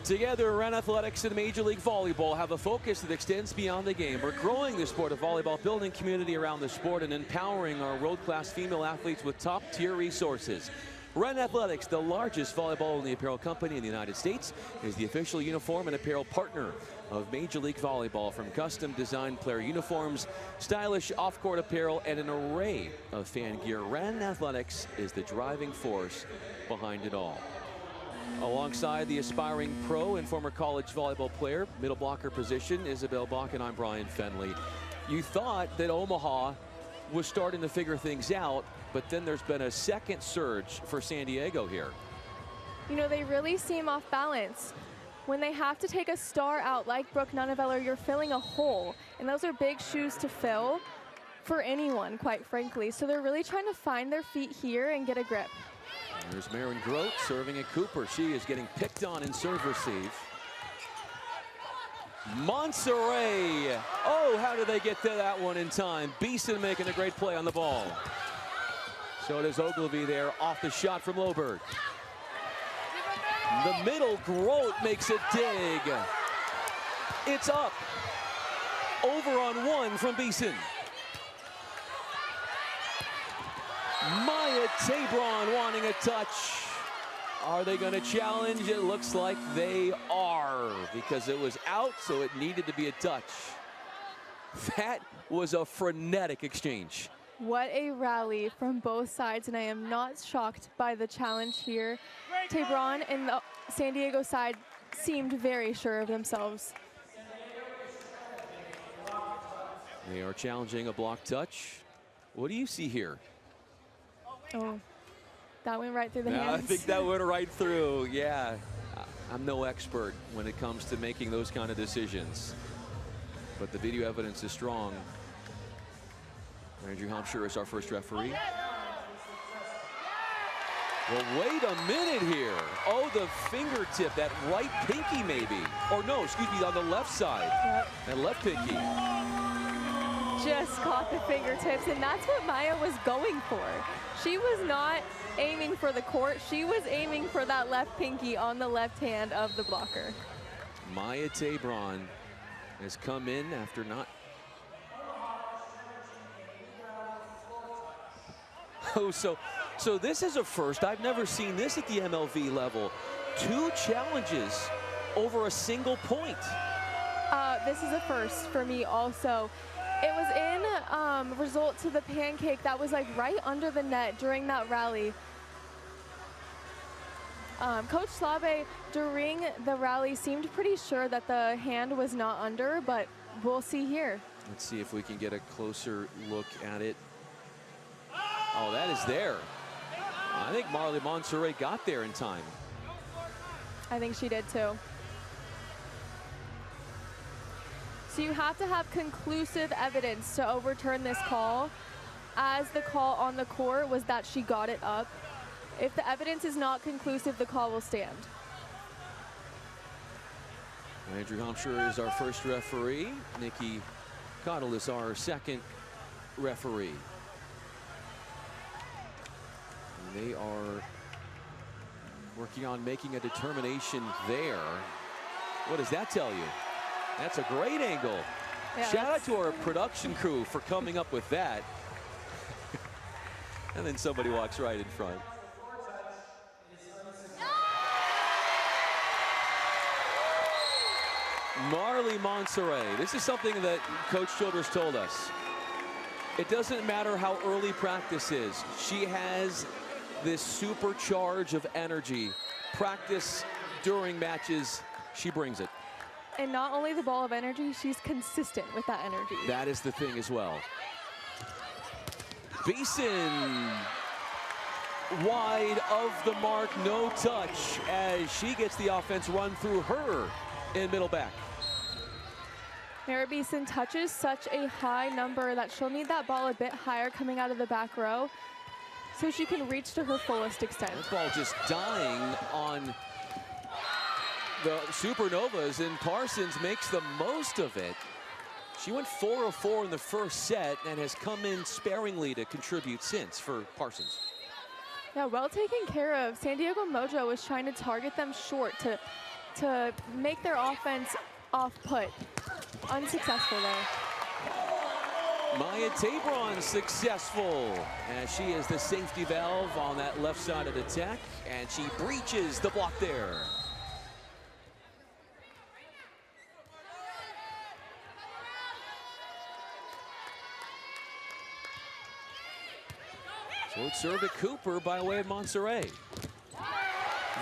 [SPEAKER 2] Together, Ren Athletics and Major League Volleyball have a focus that extends beyond the game. We're growing the sport of volleyball, building community around the sport, and empowering our world-class female athletes with top-tier resources. Ren Athletics, the largest volleyball-only apparel company in the United States, is the official uniform and apparel partner of Major League Volleyball. From custom-designed player uniforms, stylish off-court apparel, and an array of fan gear, Ren Athletics is the driving force behind it all. Alongside the aspiring pro and former college volleyball player, middle blocker position, Isabel Bach, and I'm Brian Fenley. You thought that Omaha was starting to figure things out, but then there's been a second surge for San Diego here.
[SPEAKER 3] You know, they really seem off balance. When they have to take a star out like Brooke Nunneveller, you're filling a hole, and those are big shoes to fill for anyone, quite frankly. So they're really trying to find their feet here and get a grip.
[SPEAKER 2] There's Marin Grote serving at Cooper. She is getting picked on in serve receive. Monterrey. Oh, how did they get to that one in time? Beeson making a great play on the ball. So does Ogilvy there off the shot from Loberg. The middle, Grote makes a dig. It's up. Over on one from Beeson. Maya Tabron wanting a touch. Are they going to challenge? It looks like they are, because it was out, so it needed to be a touch. That was a frenetic exchange.
[SPEAKER 3] What a rally from both sides, and I am not shocked by the challenge here. Tabron and the San Diego side seemed very sure of themselves.
[SPEAKER 2] They are challenging a block touch. What do you see here?
[SPEAKER 3] Oh, that went right through the hands.
[SPEAKER 2] I think that went right through, yeah. I'm no expert when it comes to making those kind of decisions, but the video evidence is strong. Andrew Hampshire is our first referee. Well, wait a minute here. Oh, the fingertip, that right pinky maybe. Or no, excuse me, on the left side.
[SPEAKER 3] Yep.
[SPEAKER 2] That left pinky.
[SPEAKER 3] Just caught the fingertips, and that's what Maya was going for. She was not aiming for the court. She was aiming for that left pinky on the left hand of the blocker.
[SPEAKER 2] Maya Tabron has come in after not. Oh, so this is a first. I've never seen this at the MLV level. 2 challenges over a single point.
[SPEAKER 3] This is a first for me also. It was in result to the pancake that was like right under the net during that rally. Coach Slave during the rally seemed pretty sure that the hand was not under, but we'll see here.
[SPEAKER 2] Let's see if we can get a closer look at it. Oh, that is there. I think Marley Monserrat got there in time.
[SPEAKER 3] I think she did too. So you have to have conclusive evidence to overturn this call, as the call on the court was that she got it up. If the evidence is not conclusive, the call will stand.
[SPEAKER 2] Andrew Hampshire is our first referee. Nikki Cottle is our second referee. And they are working on making a determination there. What does that tell you? That's a great angle.
[SPEAKER 3] Yeah,
[SPEAKER 2] Shout out to our production crew for coming up with that. And then somebody walks right in front. Marley Monserrat. This is something that Coach Childress told us. It doesn't matter how early practice is. She has this supercharge of energy. Practice during matches, she brings it.
[SPEAKER 3] And not only the ball of energy, she's consistent with that energy.
[SPEAKER 2] That is the thing as well. Beeson wide of the mark, no touch as she gets the offense run through her in middle back.
[SPEAKER 3] Mara Beeson touches such a high number that she'll need that ball a bit higher coming out of the back row so she can reach to her fullest extent.
[SPEAKER 2] That ball just dying on the Supernovas, and Parsons makes the most of it. She went 4 of 4 in the first set and has come in sparingly to contribute since for Parsons.
[SPEAKER 3] Yeah, well taken care of. San Diego Mojo was trying to target them short to make their offense off put. Unsuccessful there.
[SPEAKER 2] Maya Tabron successful as she is the safety valve on that left side of the deck, and she breaches the block there. So it's served to Cooper by way of Monserrat.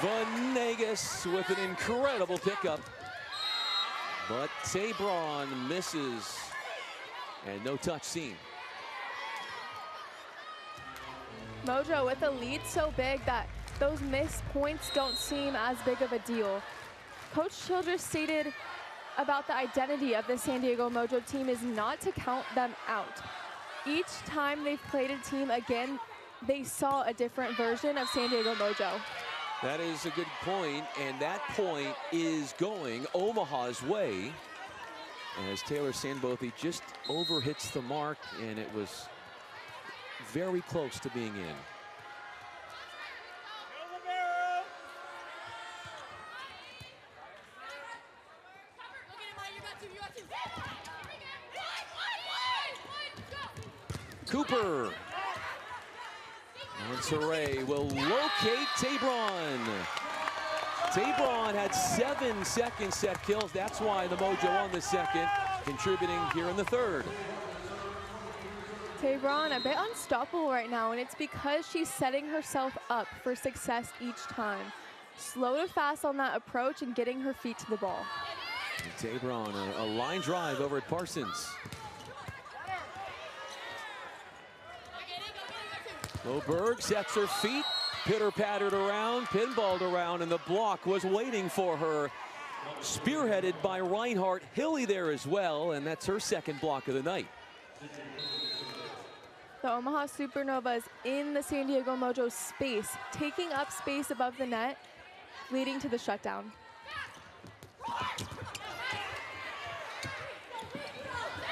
[SPEAKER 2] Venegas with an incredible pickup. But Tabron misses, and no touch seen.
[SPEAKER 3] Mojo with a lead so big that those missed points don't seem as big of a deal. Coach Childress stated about the identity of the San Diego Mojo team is not to count them out. Each time they've played a team again, they saw a different version of San Diego Mojo.
[SPEAKER 2] That is a good point, and that point is going Omaha's way as Taylor Sandbothy just overhits the mark, and it was very close to being in. Cooper. Monserrat will locate Tabron. Tabron had 7 second set kills. That's why the Mojo won the second, contributing here in the third.
[SPEAKER 3] Tabron a bit unstoppable right now, and it's because she's setting herself up for success each time. Slow to fast on that approach and getting her feet to the ball.
[SPEAKER 2] And Tabron, a line drive over at Parsons. Loberg sets her feet, pitter-pattered around, pinballed around, and the block was waiting for her. Spearheaded by Reinhardt. Hilly there as well, and that's her second block of the night.
[SPEAKER 3] The Omaha Supernovas in the San Diego Mojo space, taking up space above the net, leading to the shutdown.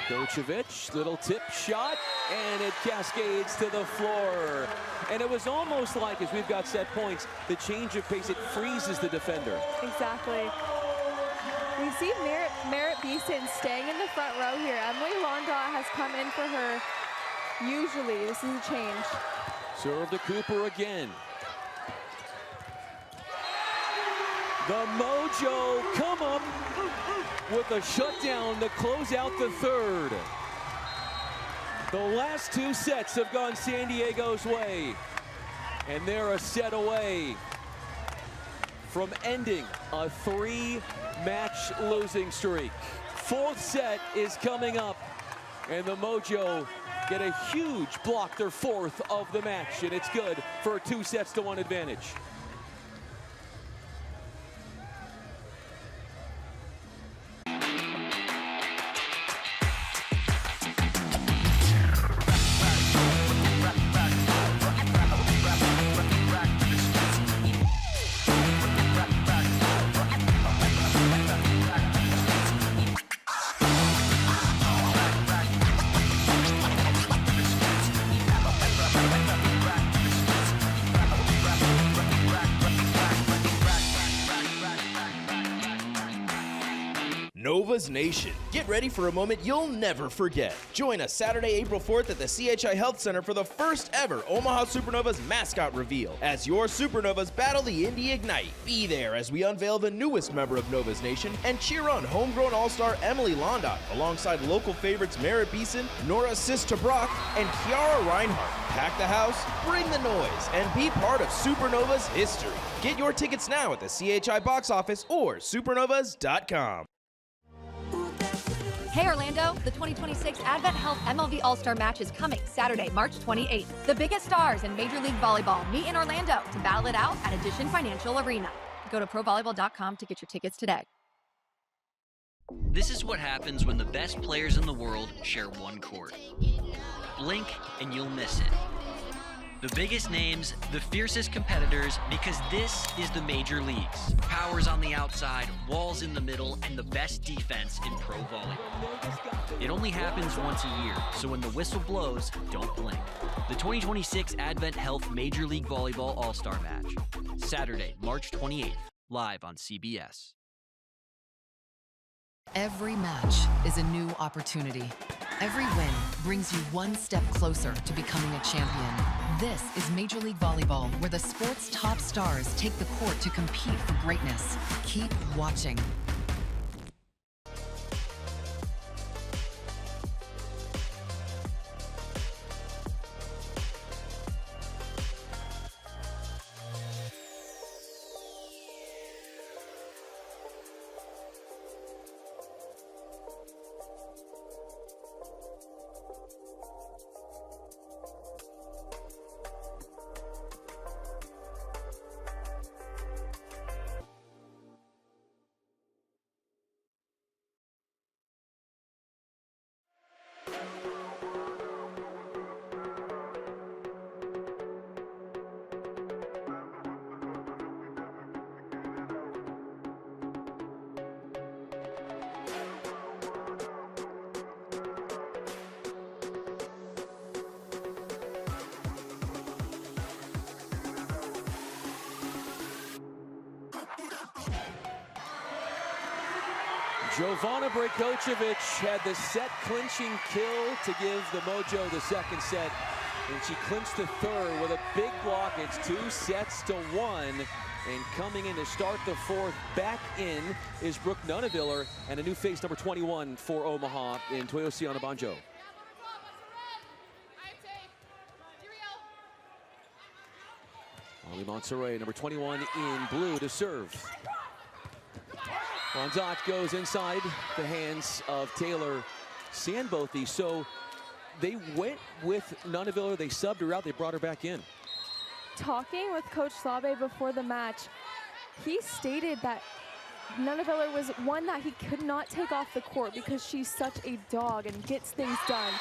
[SPEAKER 2] Gocevic, little tip shot, and it cascades to the floor. And it was almost like, as we've got set points, the change of pace, it freezes the defender.
[SPEAKER 3] Exactly. We see Merritt Beeson staying in the front row here. Emily Londaw has come in for her. Usually, this is a change.
[SPEAKER 2] Serve to Cooper again. The Mojo come up with a shutdown to close out the third. The last two sets have gone San Diego's way, and they're a set away from ending a 3-match losing streak. Fourth set is coming up, and the Mojo get a huge block, their fourth of the match, and it's good for a 2-1 advantage.
[SPEAKER 1] Novas Nation, get ready for a moment you'll never forget. Join us Saturday, April 4th at the CHI Health Center for the first ever Omaha Supernovas mascot reveal as your Supernovas battle the Indy Ignite. Be there as we unveil the newest member of Novas Nation and cheer on homegrown all-star Emily Londoc alongside local favorites Merritt Beeson, Nora Sista Brock, and Kiara Reinhardt. Pack the house, bring the noise, and be part of Supernovas history. Get your tickets now at the CHI box office or supernovas.com.
[SPEAKER 4] Hey Orlando, the 2026 Advent Health MLV All-Star Match is coming Saturday, March 28th. The biggest stars in Major League Volleyball meet in Orlando to battle it out at Edition Financial Arena. Go to provolleyball.com to get your tickets today.
[SPEAKER 5] This is what happens when the best players in the world share one court. Blink and you'll miss it. The biggest names, the fiercest competitors, because this is the major leagues. Powers on the outside, walls in the middle, and the best defense in pro volleyball. It only happens once a year, so when the whistle blows, don't blink. The 2026 Advent Health Major League Volleyball All-Star Match. Saturday, March 28th, live on CBS.
[SPEAKER 6] Every match is a new opportunity. Every win brings you one step closer to becoming a champion. This is Major League Volleyball, where the sport's top stars take the court to compete for greatness. Keep watching.
[SPEAKER 2] Jovana Brajkovic had the set-clinching kill to give the Mojo the second set, and she clinched the third with a big block. It's 2-1, and coming in to start the fourth back in is Brooke Nuneviller, and a new face, number 21 for Omaha in Toyosiana Banjo. Molly Monserrat, number 21 in blue, to serve. Londoc goes inside the hands of Taylor Sandbothy. So they went with Nuneviller. They subbed her out. They brought her back in.
[SPEAKER 3] Talking with Coach Slave before the match, he stated that Nuneviller was one that he could not take off the court because she's such a dog and gets things done.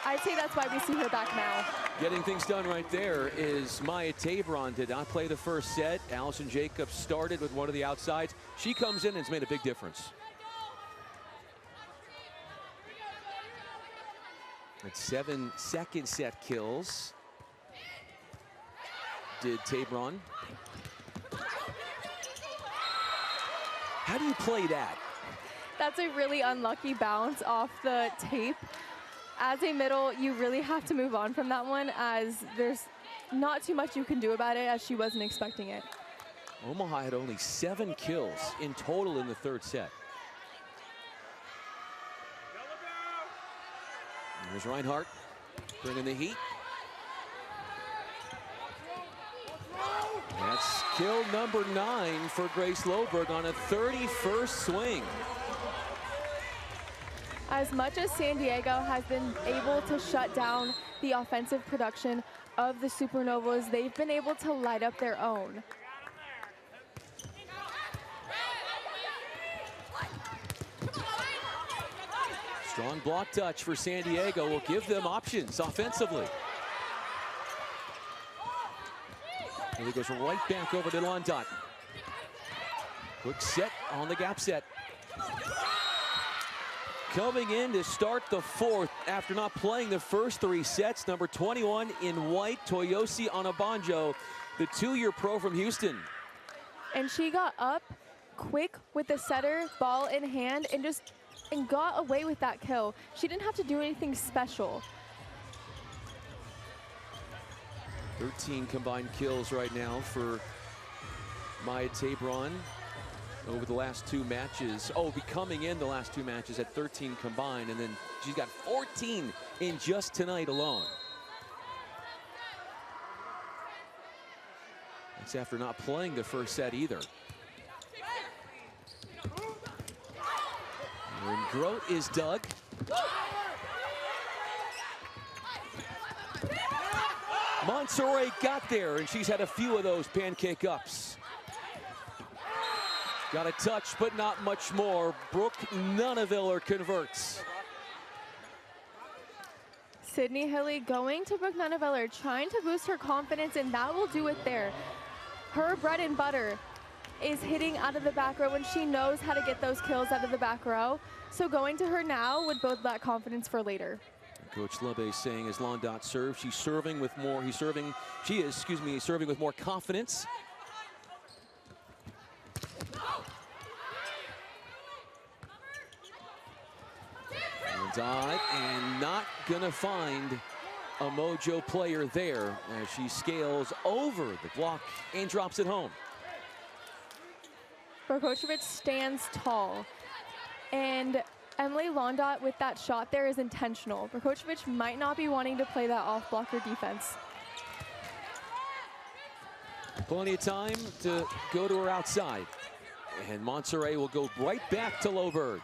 [SPEAKER 3] I'd say that's why we see her back now.
[SPEAKER 2] Getting things done right there is Maya Tabron. Did not play the first set. Allison Jacobs started with one of the outsides. She comes in and has made a big difference. That's 7 second set kills. Did Tabron. How do you play that?
[SPEAKER 3] That's a really unlucky bounce off the tape. As a middle, you really have to move on from that one, as there's not too much you can do about it, as she wasn't expecting it.
[SPEAKER 2] Omaha had only 7 kills in total in the third set. Here's Reinhardt bringing the heat. That's kill number 9 for Grace Loberg on a 31st swing.
[SPEAKER 3] As much as San Diego has been able to shut down the offensive production of the Supernovas, they've been able to light up their own.
[SPEAKER 2] Strong block touch for San Diego will give them options offensively. And he goes right back over to Londot. Quick set on the gap set. Coming in to start the 4th after not playing the first 3 sets, number 21 in white, Toyosi Onabanjo, the 2-year pro from Houston.
[SPEAKER 3] And she got up quick with the setter, ball in hand, and got away with that kill. She didn't have to do anything special.
[SPEAKER 2] 13 combined kills right now for Maya Tabron over the last 2 matches. Oh, coming in the last 2 matches at 13 combined, and then she's got 14 in just tonight alone. That's after not playing the first set either. And Grote is dug. Monserrat got there, and she's had a few of those pancake ups. Got a touch, but not much more. Brooke Nuneviller converts.
[SPEAKER 3] Sydney Hilly going to Brooke Nuneviller, trying to boost her confidence, and that will do it there. Her bread and butter is hitting out of the back row, and she knows how to get those kills out of the back row. So going to her now would build that confidence for later.
[SPEAKER 2] Coach Lebe saying as Londot serves, she's serving with more, she is serving with more confidence. Londot, and not gonna find a Mojo player there as she scales over the block and drops it home.
[SPEAKER 3] Brkocevic stands tall, and Emily Londot with that shot there is intentional. Brkocevic might not be wanting to play that off-blocker defense.
[SPEAKER 2] Plenty of time to go to her outside. And Monserrat will go right back to Loberg.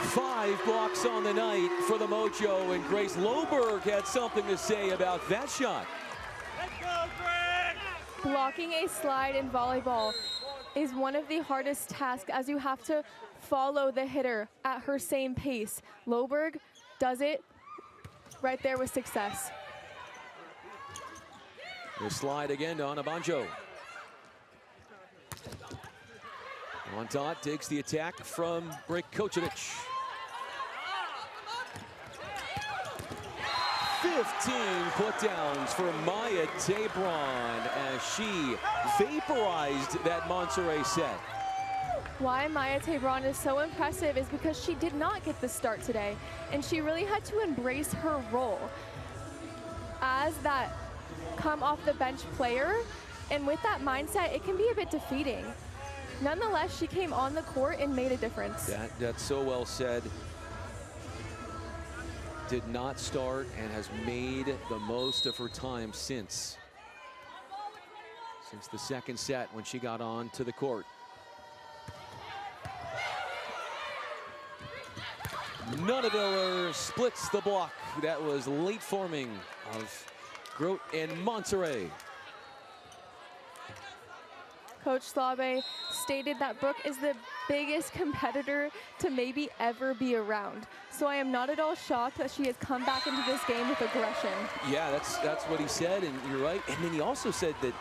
[SPEAKER 2] 5 blocks on the night for the Mojo, and Grace Loberg had something to say about that shot.
[SPEAKER 8] Let's go, Greg!
[SPEAKER 3] Blocking a slide in volleyball is one of the hardest tasks, as you have to follow the hitter at her same pace. Loberg does it right there with success.
[SPEAKER 2] The slide again to Onabanjo. Londot digs the attack from Brkocevic. 15 put-downs for Maya Tabron as she vaporized that Monserrat set.
[SPEAKER 3] Why Maya Tabron is so impressive is because she did not get the start today, and she really had to embrace her role as that come off the bench player, and with that mindset it can be a bit defeating. Nonetheless, she came on the court and made a difference.
[SPEAKER 2] That's so well said. Did not start and has made the most of her time since the second set when she got on to the court. Nuneviller splits the block. That was late forming of Grote and Monserrat.
[SPEAKER 3] Coach Slabe stated that Brooke is the biggest competitor to maybe ever be around. So I am not at all shocked that she has come back into this game with aggression.
[SPEAKER 2] Yeah, that's what he said, and you're right. And then he also said that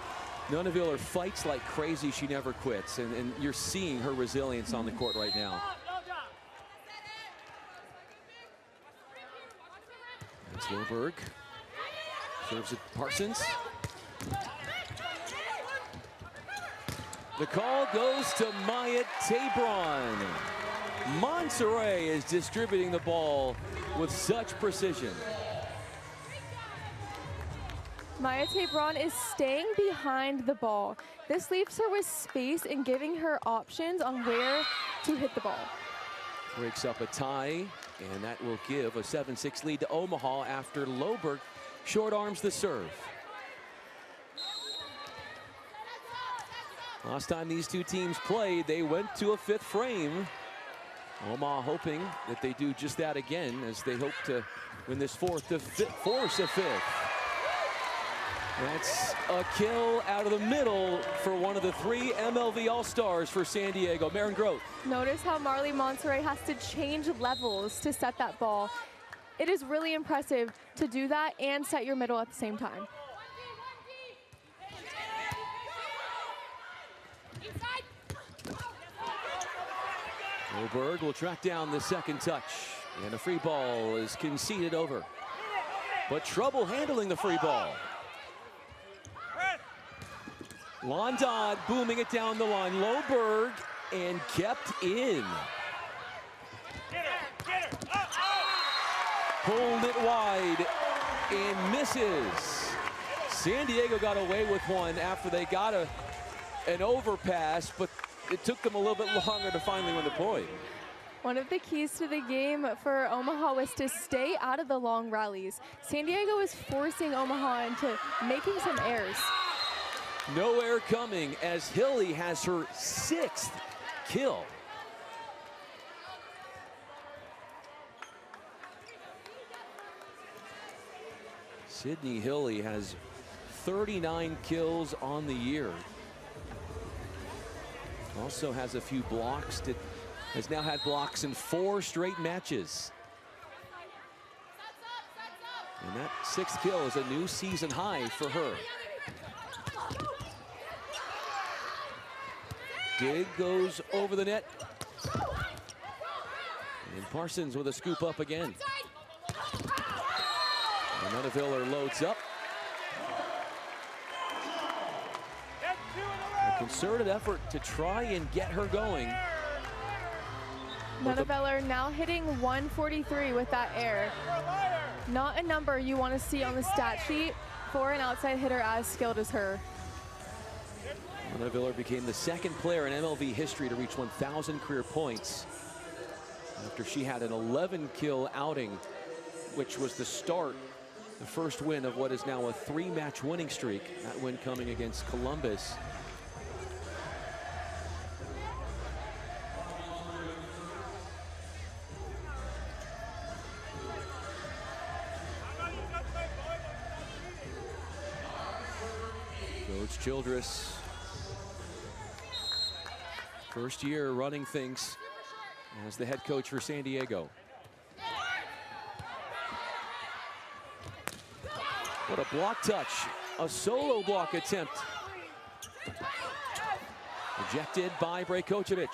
[SPEAKER 2] Nuneviller fights like crazy. She never quits, and you're seeing her resilience on the court right now. That's Loberg. Serves it Parsons. The call goes to Maya Tabron. Monserrat is distributing the ball with such precision.
[SPEAKER 3] Maya Tabron is staying behind the ball. This leaves her with space and giving her options on where to hit the ball.
[SPEAKER 2] breaks up a tie, and that will give a 7-6 lead to Omaha after Loberg short arms the serve. Last time these two teams played, they went to a fifth frame. Omaha hoping that they do just that again as they hope to win this fourth to force a fifth. That's a kill out of the middle for one of the three MLV All-Stars for San Diego, Maren Groth.
[SPEAKER 3] Notice how Marley Monterey has to change levels to set that ball. It is really impressive to do that and set your middle at the same time.
[SPEAKER 2] Loberg will track down the second touch, and a free ball is conceded over. But trouble handling the free ball. London booming it down the line. Loberg and kept in. Pulled it wide and misses. San Diego got away with one after they got an overpass, but it took them a little bit longer to finally win the point.
[SPEAKER 3] One of the keys to the game for Omaha was to stay out of the long rallies. San Diego was forcing Omaha into making some errors.
[SPEAKER 2] No air coming as Hilly has her 6th kill. Sydney Hilly has 39 kills on the year. Also has a few blocks, has now had blocks in 4 straight matches. And that 6th kill is a new season high for her. Dig goes over the net. And Parsons with a scoop up again. And Nutteviller loads up. A concerted effort to try and get her going.
[SPEAKER 3] Nutteviller now hitting 143 with that air. Not a number you want to see on the stat sheet for an outside hitter as skilled as her.
[SPEAKER 2] Nutteviller became the 2nd player in MLV history to reach 1,000 career points after she had an 11-kill outing, which was the start, the first win of what is now a 3-match winning streak. That win coming against Columbus. Coach Childress, first year running things as the head coach for San Diego. What a block touch, a solo block attempt. Rejected by Brajkovic.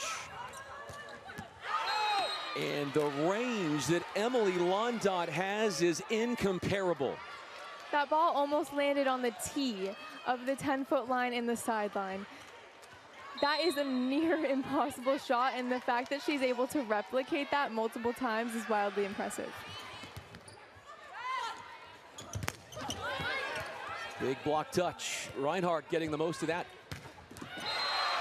[SPEAKER 2] And the range that Emily Londot has is incomparable.
[SPEAKER 3] That ball almost landed on the tee of the 10-foot line in the sideline. That is a near impossible shot, and the fact that she's able to replicate that multiple times is wildly impressive.
[SPEAKER 2] Big block touch. Reinhardt getting the most of that.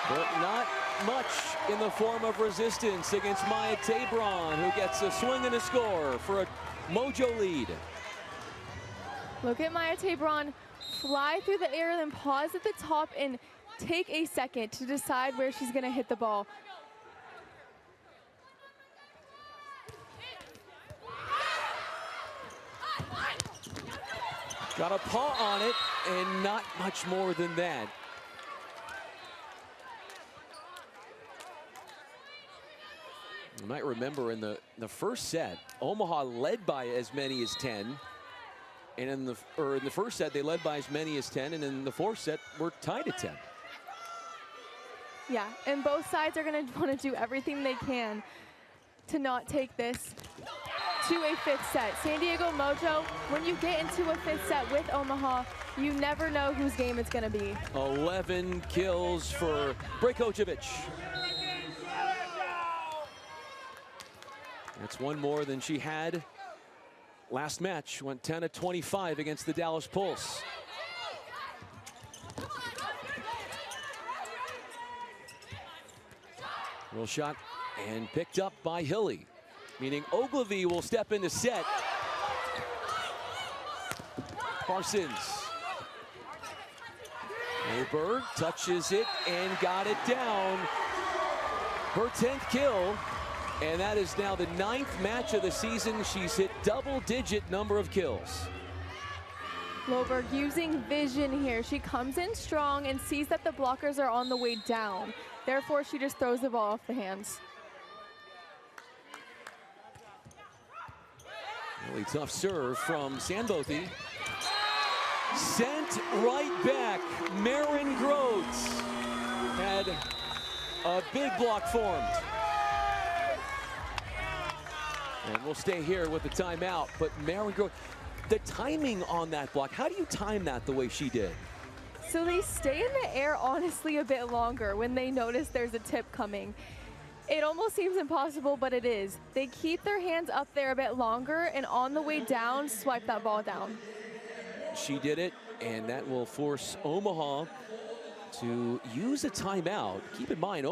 [SPEAKER 2] But not much in the form of resistance against Maya Tabron, who gets a swing and a score for a Mojo lead.
[SPEAKER 3] Look at Maya Tabron fly through the air, then pause at the top and take a second to decide where she's going to hit the ball.
[SPEAKER 2] Got a paw on it, and not much more than that. You might remember in the first set, Omaha led by as many as 10. And in the first set, they led by as many as 10, and in the fourth set, we're tied at 10.
[SPEAKER 3] Yeah, and both sides are going to want to do everything they can to not take this to a 5th set. San Diego Mojo, when you get into a 5th set with Omaha, you never know whose game it's going to be.
[SPEAKER 2] 11 kills for Brajkovic. That's one more than she had last match. Went 10 of 25 against the Dallas Pulse. Real shot And picked up by Hilly, meaning Ogilvy will step into set. Parsons. Oberg touches it and got it down. Her 10th kill, and that is now the 9th match of the season. She's hit double-digit number of kills.
[SPEAKER 3] Loberg using vision here. She comes in strong and sees that the blockers are on the way down. Therefore, she just throws the ball off the hands.
[SPEAKER 2] Really tough serve from Sandbothy. Sent right back. Marin Groats had a big block formed. And we'll stay here with the timeout, but Marin Groats, the timing on that block, how do you time that the way she did?
[SPEAKER 3] So they stay in the air, honestly, a bit longer when they notice there's a tip coming. It almost seems impossible, but it is. They keep their hands up there a bit longer, and on the way down, swipe that ball down.
[SPEAKER 2] She did it, and that will force Omaha to use a timeout. Keep in mind,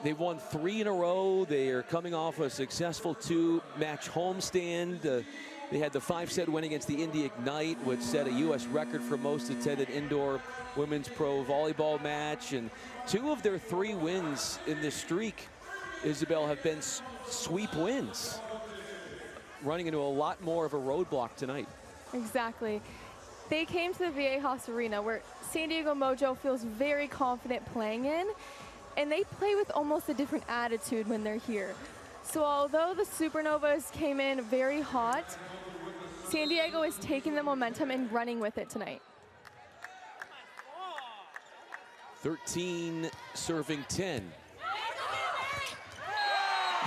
[SPEAKER 2] they've won 3 in a row. They are coming off a successful 2-match homestand. They had the 5-set win against the Indy Ignite, which set a U.S. record for most attended indoor women's pro volleyball match. And 2 of their 3 wins in this streak, Isabel, have been sweep wins, running into a lot more of a roadblock tonight.
[SPEAKER 3] Exactly. They came to the Viejas Arena, where San Diego Mojo feels very confident playing in, and they play with almost a different attitude when they're here. So although the Supernovas came in very hot, San Diego is taking the momentum and running with it tonight.
[SPEAKER 2] 13 serving 10.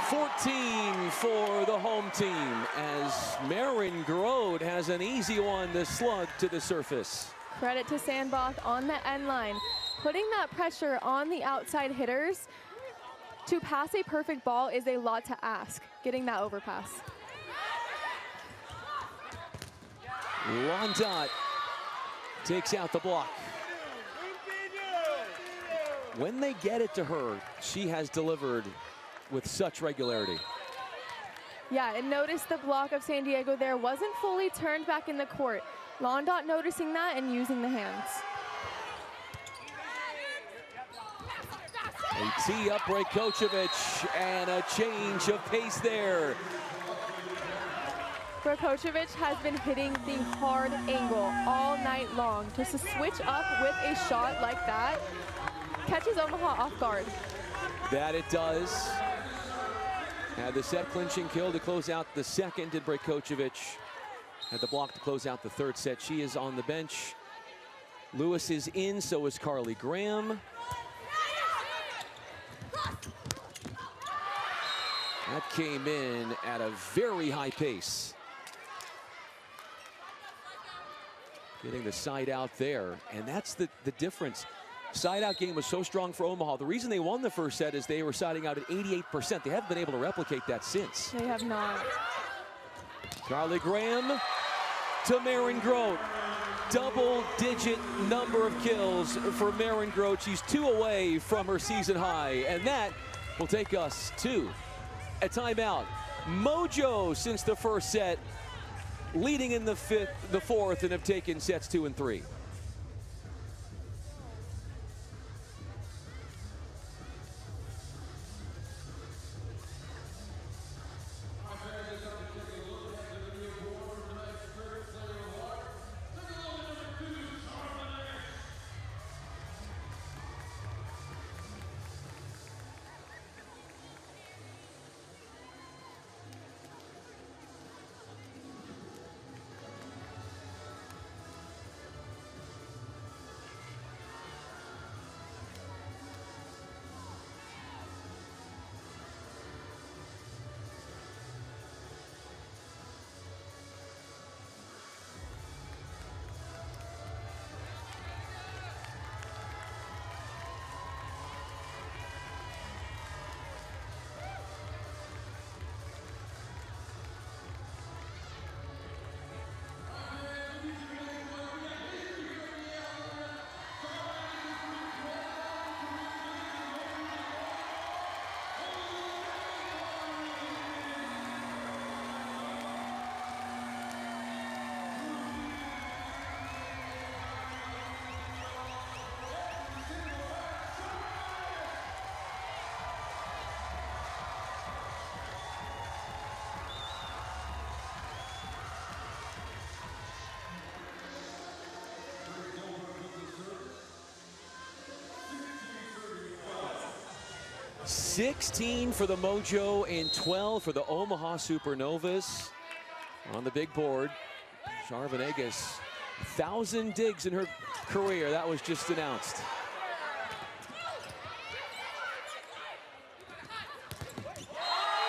[SPEAKER 2] 14 for the home team, as Marin Groat has an easy one to slug to the surface.
[SPEAKER 3] Credit to Sandboth on the end line, putting that pressure on the outside hitters. To pass a perfect ball is a lot to ask, getting that overpass.
[SPEAKER 2] Londot takes out the block. When they get it to her, she has delivered with such regularity.
[SPEAKER 3] Yeah, and notice the block of San Diego there wasn't fully turned back in the court. Londot noticing that and using the hands.
[SPEAKER 2] A tee up Brajkovic, and a change of pace there.
[SPEAKER 3] Brajkovic has been hitting the hard angle all night long. Just to switch up with a shot like that catches Omaha off guard.
[SPEAKER 2] That it does. Had the set clinching kill to close out the second, did Brajkovic. Had the block to close out the third set. She is on the bench. Lewis is in, so is Carly Graham. That came in at a very high pace. Getting the side out there, and that's the difference. Side out game was so strong for Omaha. The reason they won the first set is they were siding out at 88%. They haven't been able to replicate that since.
[SPEAKER 3] They have not.
[SPEAKER 2] Carly Graham to Marin Groat. Double-digit number of kills for Marin Groat. She's 2 away from her season high, and that will take us to a timeout. Mojo, since the first set, leading in the fourth, and have taken sets 2 and 3. 16 for the Mojo and 12 for the Omaha Supernovas. On the big board, Charvanegas, 1,000 digs in her career. That was just announced.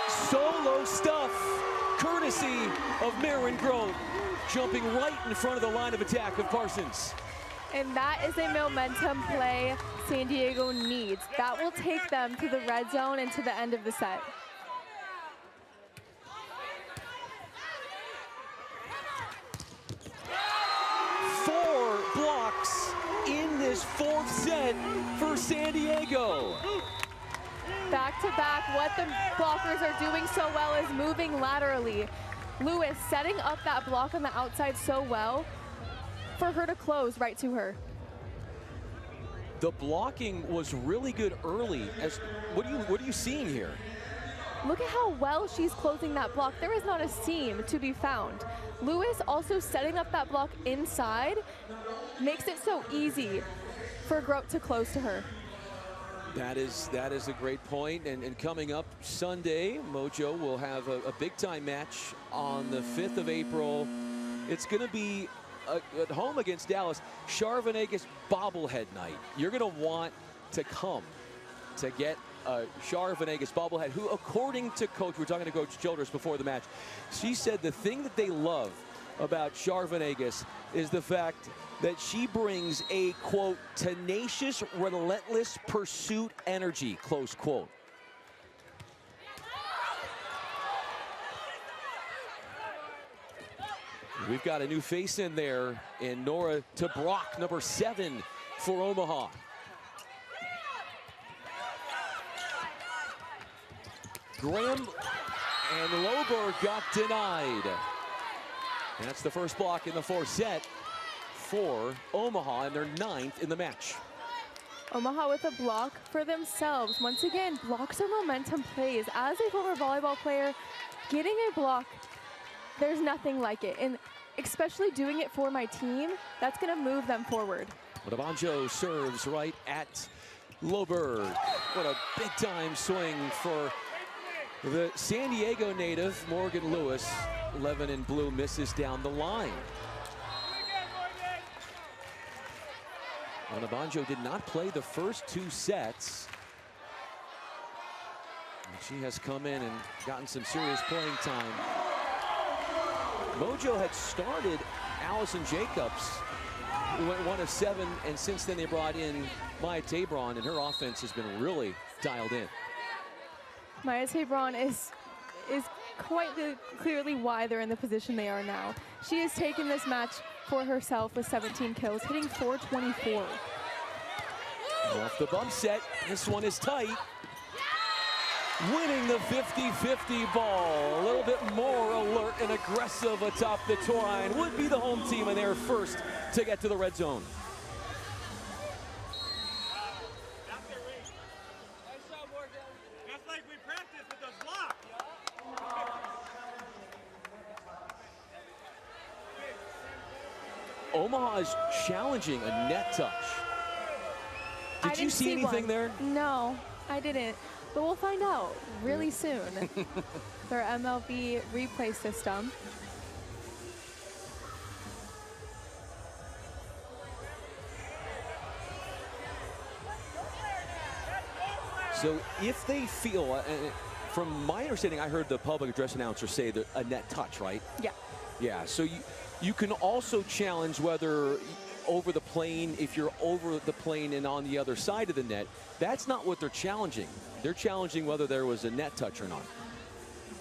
[SPEAKER 2] Solo stuff, courtesy of Marin Grove, jumping right in front of the line of attack of Parsons.
[SPEAKER 3] And that is a momentum play San Diego needs. That will take them to the red zone and to the end of the set.
[SPEAKER 2] Four blocks in this fourth set for San Diego.
[SPEAKER 3] Back to back, what the blockers are doing so well is moving laterally. Lewis setting up that block on the outside so well for her to close right to her.
[SPEAKER 2] The blocking was really good early. What are you seeing here?
[SPEAKER 3] Look at how well she's closing that block. There is not a seam to be found. Lewis also setting up that block inside makes it so easy for Grote to close to her.
[SPEAKER 2] That is a great point. And coming up Sunday, Mojo will have a big time match on the 5th of April. It's going to be at home against Dallas. Charvanegas bobblehead night. You're going to want to come to get a Charvanegas bobblehead, who, according to Coach, we're talking to Coach Childress before the match, she said the thing that they love about Charvanegas is the fact that she brings a, quote, tenacious, relentless pursuit energy, close quote. We've got a new face in there in Nora Tabrock, number 7 for Omaha. Graham and Loberg got denied. And that's the first block in the fourth set for Omaha, and they're 9th in the match.
[SPEAKER 3] Omaha with a block for themselves. Once again, blocks are momentum plays. As a former volleyball player, getting a block, there's nothing like it. And especially doing it for my team, that's going to move them forward.
[SPEAKER 2] Mojo serves right at Loberg. What a big time swing for the San Diego native, Morgan Lewis. 11 in blue misses down the line. Mojo did not play the first 2 sets. And she has come in and gotten some serious playing time. Mojo had started Allison Jacobs, who went 1 of 7, and since then they brought in Maya Tabron, and her offense has been really dialed in.
[SPEAKER 3] Maya Tabron is quite clearly why they're in the position they are now. She has taken this match for herself with 17 kills, hitting .424.
[SPEAKER 2] Off the bump set, this one is tight. Winning the 50-50 ball. A little bit more alert and aggressive atop the twine would be the home team, and they're first to get to the red zone.
[SPEAKER 8] Just like we practiced with those blocks.
[SPEAKER 2] Omaha is challenging a net touch. Did you see anything there?
[SPEAKER 3] No, I didn't. But we'll find out really soon. Their MLV replay system.
[SPEAKER 2] So if they feel, from my understanding, I heard the public address announcer say that a net touch, right?
[SPEAKER 3] Yeah.
[SPEAKER 2] Yeah, so you can also challenge whether over the plane, if you're over the plane and on the other side of the net. That's not what they're challenging. They're challenging whether there was a net touch or not.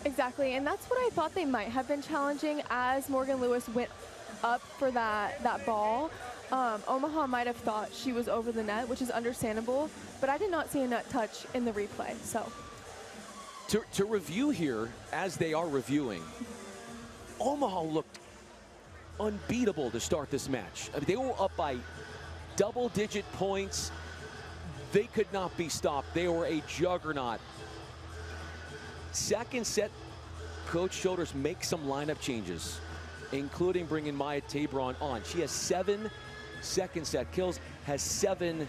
[SPEAKER 3] Exactly, and that's what I thought they might have been challenging as Morgan Lewis went up for that ball. Omaha might have thought she was over the net, which is understandable, but I did not see a net touch in the replay, so.
[SPEAKER 2] To review here, as they are reviewing, Omaha looked unbeatable to start this match. I mean, they were up by double-digit points. They could not be stopped. They were a juggernaut. Second set, Coach Childress makes some lineup changes, including bringing Maya Tabron on. She has 7 second set kills, has 7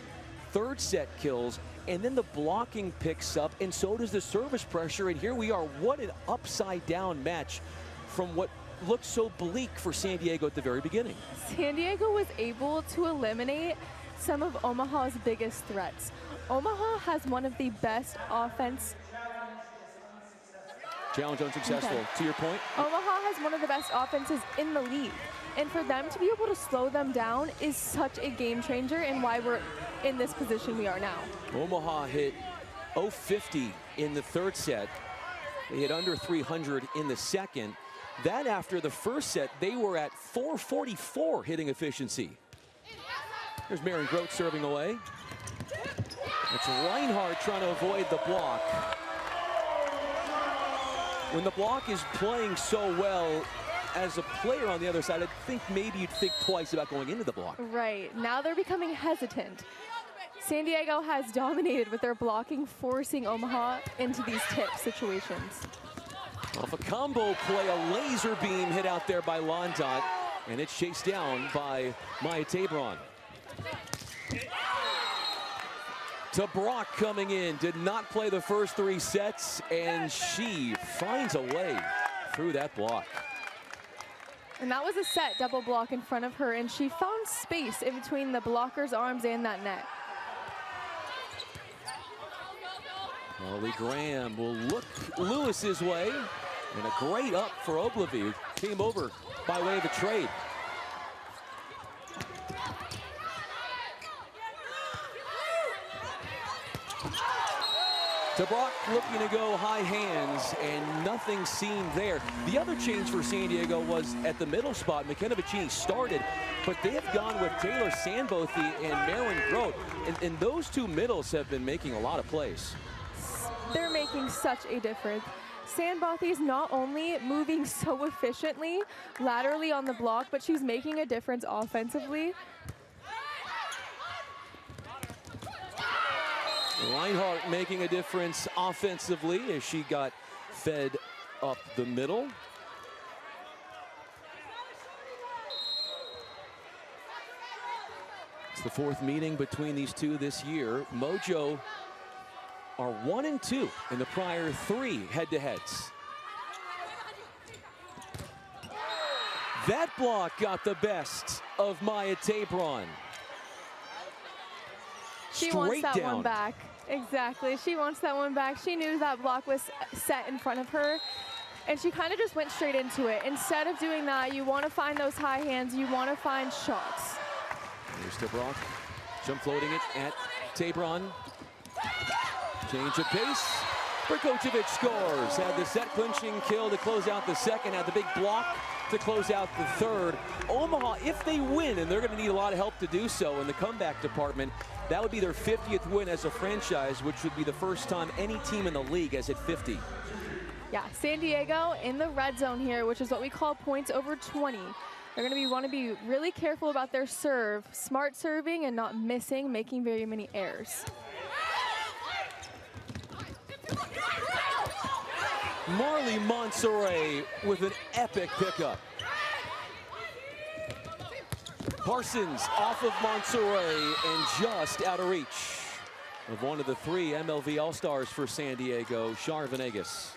[SPEAKER 2] third set kills, and then the blocking picks up, and so does the service pressure. And here we are. What an upside-down match from what looked so bleak for San Diego at the very beginning.
[SPEAKER 3] San Diego was able to eliminate some of Omaha's biggest threats. Omaha has one of the best offense.
[SPEAKER 2] Challenge unsuccessful.
[SPEAKER 3] Okay.
[SPEAKER 2] To your point?
[SPEAKER 3] Omaha has one of the best offenses in the league. And for them to be able to slow them down is such a game changer, and why we're in this position we are now.
[SPEAKER 2] Omaha hit 050 in the third set. They hit under 300 in the second. That after the first set, they were at 444 hitting efficiency. There's Maren Grote serving away. It's Reinhardt trying to avoid the block. When the block is playing so well, as a player on the other side, I think maybe you'd think twice about going into the block.
[SPEAKER 3] Right, now they're becoming hesitant. San Diego has dominated with their blocking, forcing Omaha into these tip situations.
[SPEAKER 2] Off a combo play, a laser beam hit out there by Londot, and it's chased down by Maya Tabron. To Brock coming in, did not play the first 3 sets, and she finds a way through that block.
[SPEAKER 3] And that was a set double block in front of her, and she found space in between the blocker's arms and that net.
[SPEAKER 2] Molly Graham will look Lewis's way, and a great up for Ogilvy, who came over by way of a trade. To Brock looking to go high hands, and nothing seen there. The other change for San Diego was at the middle spot. McKenna Vicini started, but they have gone with Taylor Sandbothy and Maren Grote, and those two middles have been making a lot of plays.
[SPEAKER 3] They're making such a difference. Sandbothy is not only moving so efficiently laterally on the block, but she's making a difference offensively.
[SPEAKER 2] Reinhardt making a difference offensively as she got fed up the middle. It's the 4th meeting between these two this year. Mojo are 1-2 in the prior 3 head-to-heads. That block got the best of Maya Tabron.
[SPEAKER 3] She wants that one back. Exactly, she wants that one back. She knew that block was set in front of her, and she kind of just went straight into it. Instead of doing that, you want to find those high hands, you want to find shots.
[SPEAKER 2] Here's to Brock, jump floating it at Tabron. Change of pace, Brkocevic scores. Had the set clinching kill to close out the second, had the big block to close out the third. Omaha, if they win, and they're going to need a lot of help to do so in the comeback department, that would be their 50th win as a franchise, which would be the first time any team in the league has hit 50.
[SPEAKER 3] Yeah, San Diego in the red zone here, which is what we call points over 20. They're going to want to be really careful about their serve, smart serving and not missing, making very many errors.
[SPEAKER 2] Marley Monserrat with an epic pickup. Parsons off of Monserrat and just out of reach of one of the 3 MLV All-Stars for San Diego, Char Venegas.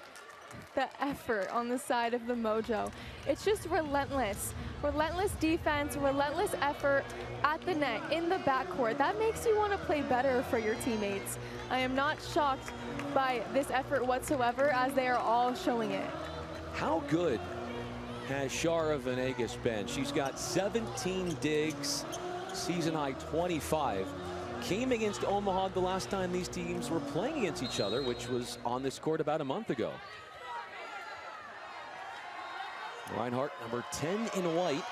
[SPEAKER 3] The effort on the side of the Mojo. It's just relentless. Relentless defense, relentless effort at the net, in the backcourt. That makes you want to play better for your teammates. I am not shocked by this effort whatsoever, as they are all showing it.
[SPEAKER 2] How good has Char Venegas been? She's got 17 digs, season high 25. Came against Omaha the last time these teams were playing against each other, which was on this court about a month ago. Reinhardt, number 10 in white,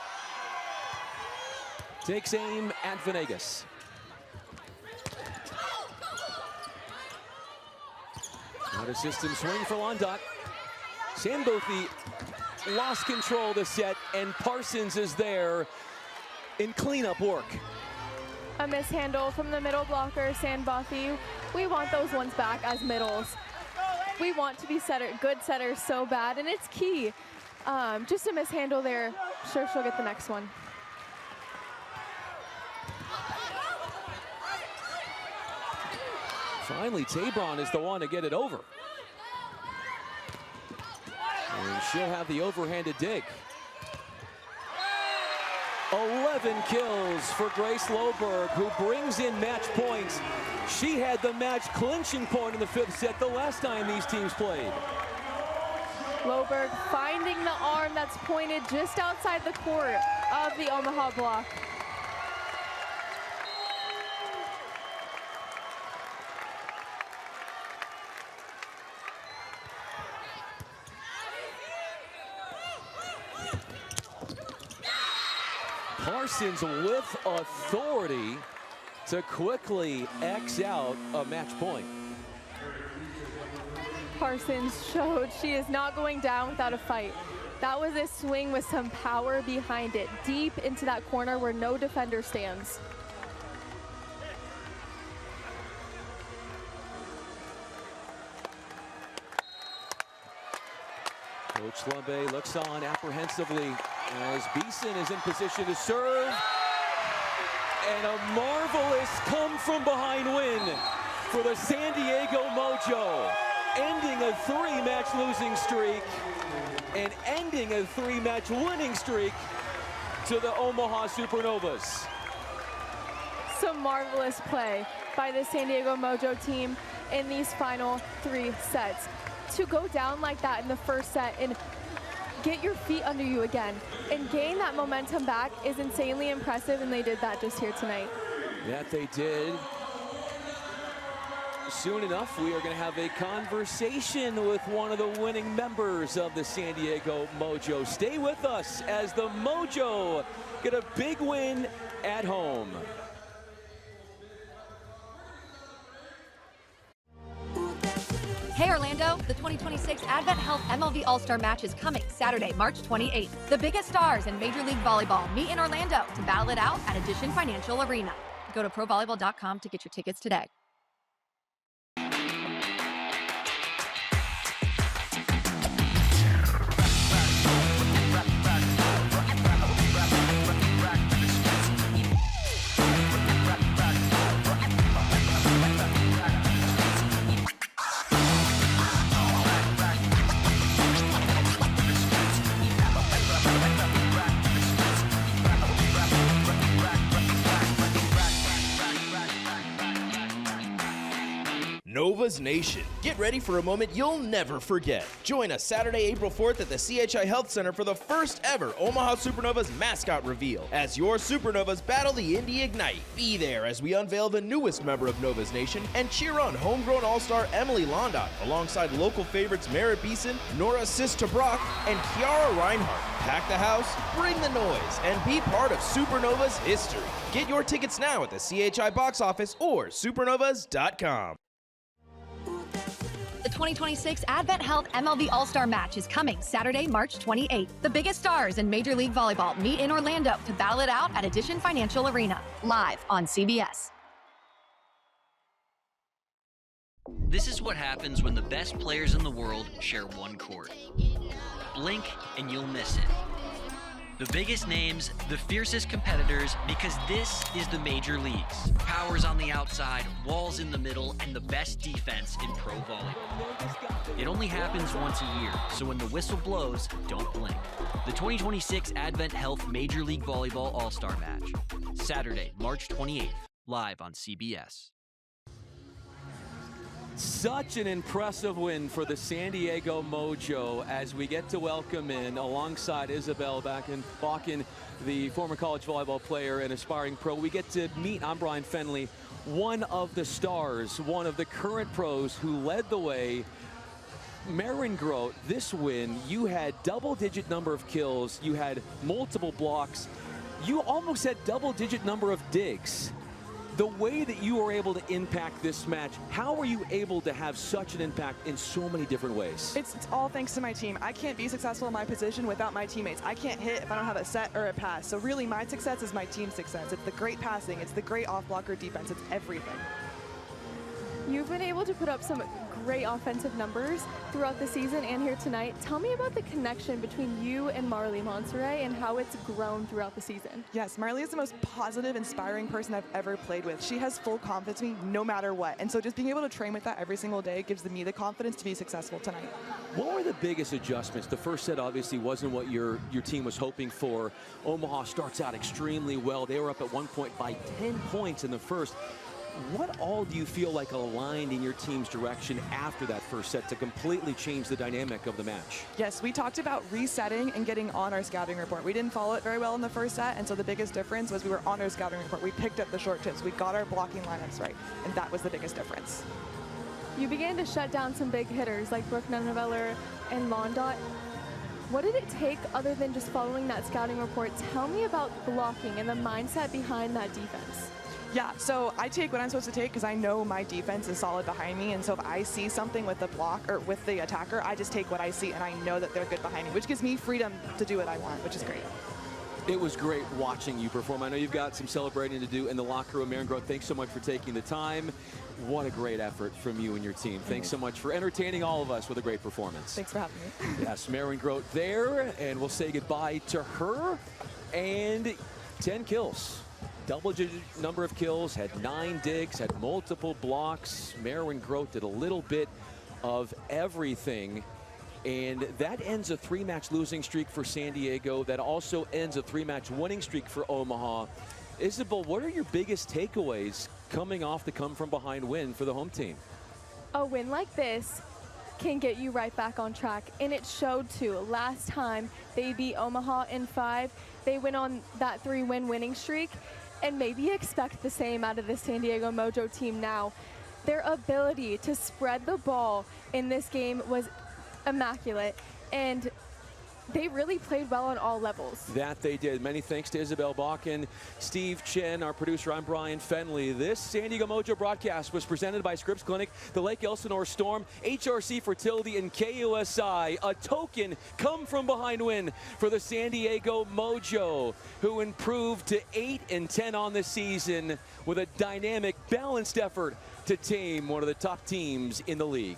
[SPEAKER 2] takes aim at Venegas. Out of system swing for Londot. Sandbothy lost control of the set, and Parsons is there in cleanup work.
[SPEAKER 3] A mishandle from the middle blocker, Sandbothy. We want those ones back as middles. We want to be good setters so bad, and it's key. Just a mishandle there. Sure, she'll get the next one.
[SPEAKER 2] Finally, Tabron is the one to get it over. And she'll have the overhanded dig. 11 kills for Grace Loberg, who brings in match points. She had the match clinching point in the 5th set the last time these teams played.
[SPEAKER 3] Loberg finding the arm that's pointed just outside the court of the Omaha block.
[SPEAKER 2] Parsons with authority to quickly X out a match point.
[SPEAKER 3] Parsons showed she is not going down without a fight. That was a swing with some power behind it, deep into that corner where no defender stands.
[SPEAKER 2] Coach Lumbe looks on apprehensively as Beeson is in position to serve. And a marvelous come-from-behind win for the San Diego Mojo, ending a 3-match losing streak and ending a 3-match winning streak to the Omaha Supernovas.
[SPEAKER 3] Some marvelous play by the San Diego Mojo team in these final 3 sets. To go down like that in the first set and get your feet under you again and gain that momentum back is insanely impressive, and they did that just here tonight.
[SPEAKER 2] That they did. Soon enough, we are going to have a conversation with one of the winning members of the San Diego Mojo. Stay with us as the Mojo get a big win at home.
[SPEAKER 4] Hey Orlando, the 2026 Advent Health MLV All-Star Match is coming Saturday, March 28th. The biggest stars in Major League Volleyball meet in Orlando to battle it out at Edition Financial Arena. Go to provolleyball.com to get your tickets today.
[SPEAKER 1] Novas Nation. Get ready for a moment you'll never forget. Join us Saturday, April 4th at the CHI Health Center for the first ever Omaha Supernovas mascot reveal as your Supernovas battle the Indy Ignite. Be there as we unveil the newest member of Novas Nation and cheer on homegrown all-star Emily Londot alongside local favorites Merritt Beeson, Nora Sis-Tabrock, and Kiara Reinhardt. Pack the house, bring the noise, and be part of Supernovas history. Get your tickets now at the CHI box office or supernovas.com.
[SPEAKER 4] The 2026 Advent Health MLV All-Star Match is coming Saturday, March 28th. The biggest stars in Major League Volleyball meet in Orlando to battle it out at Edition Financial Arena, live on CBS.
[SPEAKER 5] This is what happens when the best players in the world share one court. Blink and you'll miss it. The biggest names, the fiercest competitors, because this is the major leagues. Powers on the outside, walls in the middle, and the best defense in pro volleyball. It only happens once a year, so when the whistle blows, don't blink. The 2026 Advent Health Major League Volleyball All-Star Match. Saturday, March 28th, live on CBS.
[SPEAKER 2] Such an impressive win for the San Diego Mojo as we get to welcome in, alongside Isabel Bakken, the former college volleyball player and aspiring pro. We get to meet, I'm Brian Fenley, one of the stars, one of the current pros who led the way. Marin Grote, this win, you had double-digit number of kills, you had multiple blocks, you almost had double-digit number of digs. The way that you were able to impact this match, how were you able to have such an impact in so many different ways?
[SPEAKER 9] It's all thanks to my team. I can't be successful in my position without my teammates. I can't hit if I don't have a set or a pass. So really my success is my team's success. It's the great passing, it's the great off-blocker defense, it's everything.
[SPEAKER 3] You've been able to put up some great offensive numbers throughout the season and here tonight. Tell me about the connection between you and Marley Monserrat and how it's grown throughout the season.
[SPEAKER 9] Yes, Marley is the most positive, inspiring person I've ever played with. She has full confidence in me no matter what. And so just being able to train with that every single day gives me the confidence to be successful tonight.
[SPEAKER 2] What were the biggest adjustments? The first set obviously wasn't what your team was hoping for. Omaha starts out extremely well. They were up at one point by 10 points in the first. What all do you feel like aligned in your team's direction after that first set to completely change the dynamic of the match?
[SPEAKER 9] Yes, we talked about resetting and getting on our scouting report. We didn't follow it very well in the first set, and so the biggest difference was we were on our scouting report. We picked up the short tips. We got our blocking lineups right, and that was the biggest difference.
[SPEAKER 3] You began to shut down some big hitters like Brooke Nunneveller and Mondot. What did it take other than just following that scouting report? Tell me about blocking and the mindset behind that defense.
[SPEAKER 9] Yeah, so I take what I'm supposed to take because I know my defense is solid behind me, and so if I see something with the block or with the attacker, I just take what I see and I know that they're good behind me, which gives me freedom to do what I want, which is great.
[SPEAKER 2] It was great watching you perform. I know you've got some celebrating to do in the locker room. Maren Groth, thanks so much for taking the time. What a great effort from you and your team. Thanks so much for entertaining all of us with a great performance.
[SPEAKER 9] Thanks for having me.
[SPEAKER 2] Yes, Maren Groth there, and we'll say goodbye to her. And 10 kills. Double-digit number of kills, had 9 digs, had multiple blocks. Maren Groth did a little bit of everything. And that ends a 3-match losing streak for San Diego. That also ends a 3-match winning streak for Omaha. Isabel, what are your biggest takeaways coming off the come-from-behind win for the home team?
[SPEAKER 3] A win like this can get you right back on track, and it showed too. Last time they beat Omaha in 5, they went on that 3-win winning streak, and maybe expect the same out of the San Diego Mojo team now. Their ability to spread the ball in this game was immaculate, and they really played well on all levels.
[SPEAKER 2] That they did. Many thanks to Isabel Bakken, Steve Chen, our producer. I'm Brian Fenley. This San Diego Mojo broadcast was presented by Scripps Clinic, the Lake Elsinore Storm, HRC Fertility, and KUSI. A token come-from-behind win for the San Diego Mojo, who improved to 8-10 on the season with a dynamic, balanced effort to tame one of the top teams in the league.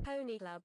[SPEAKER 10] Pony Club.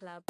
[SPEAKER 10] Club.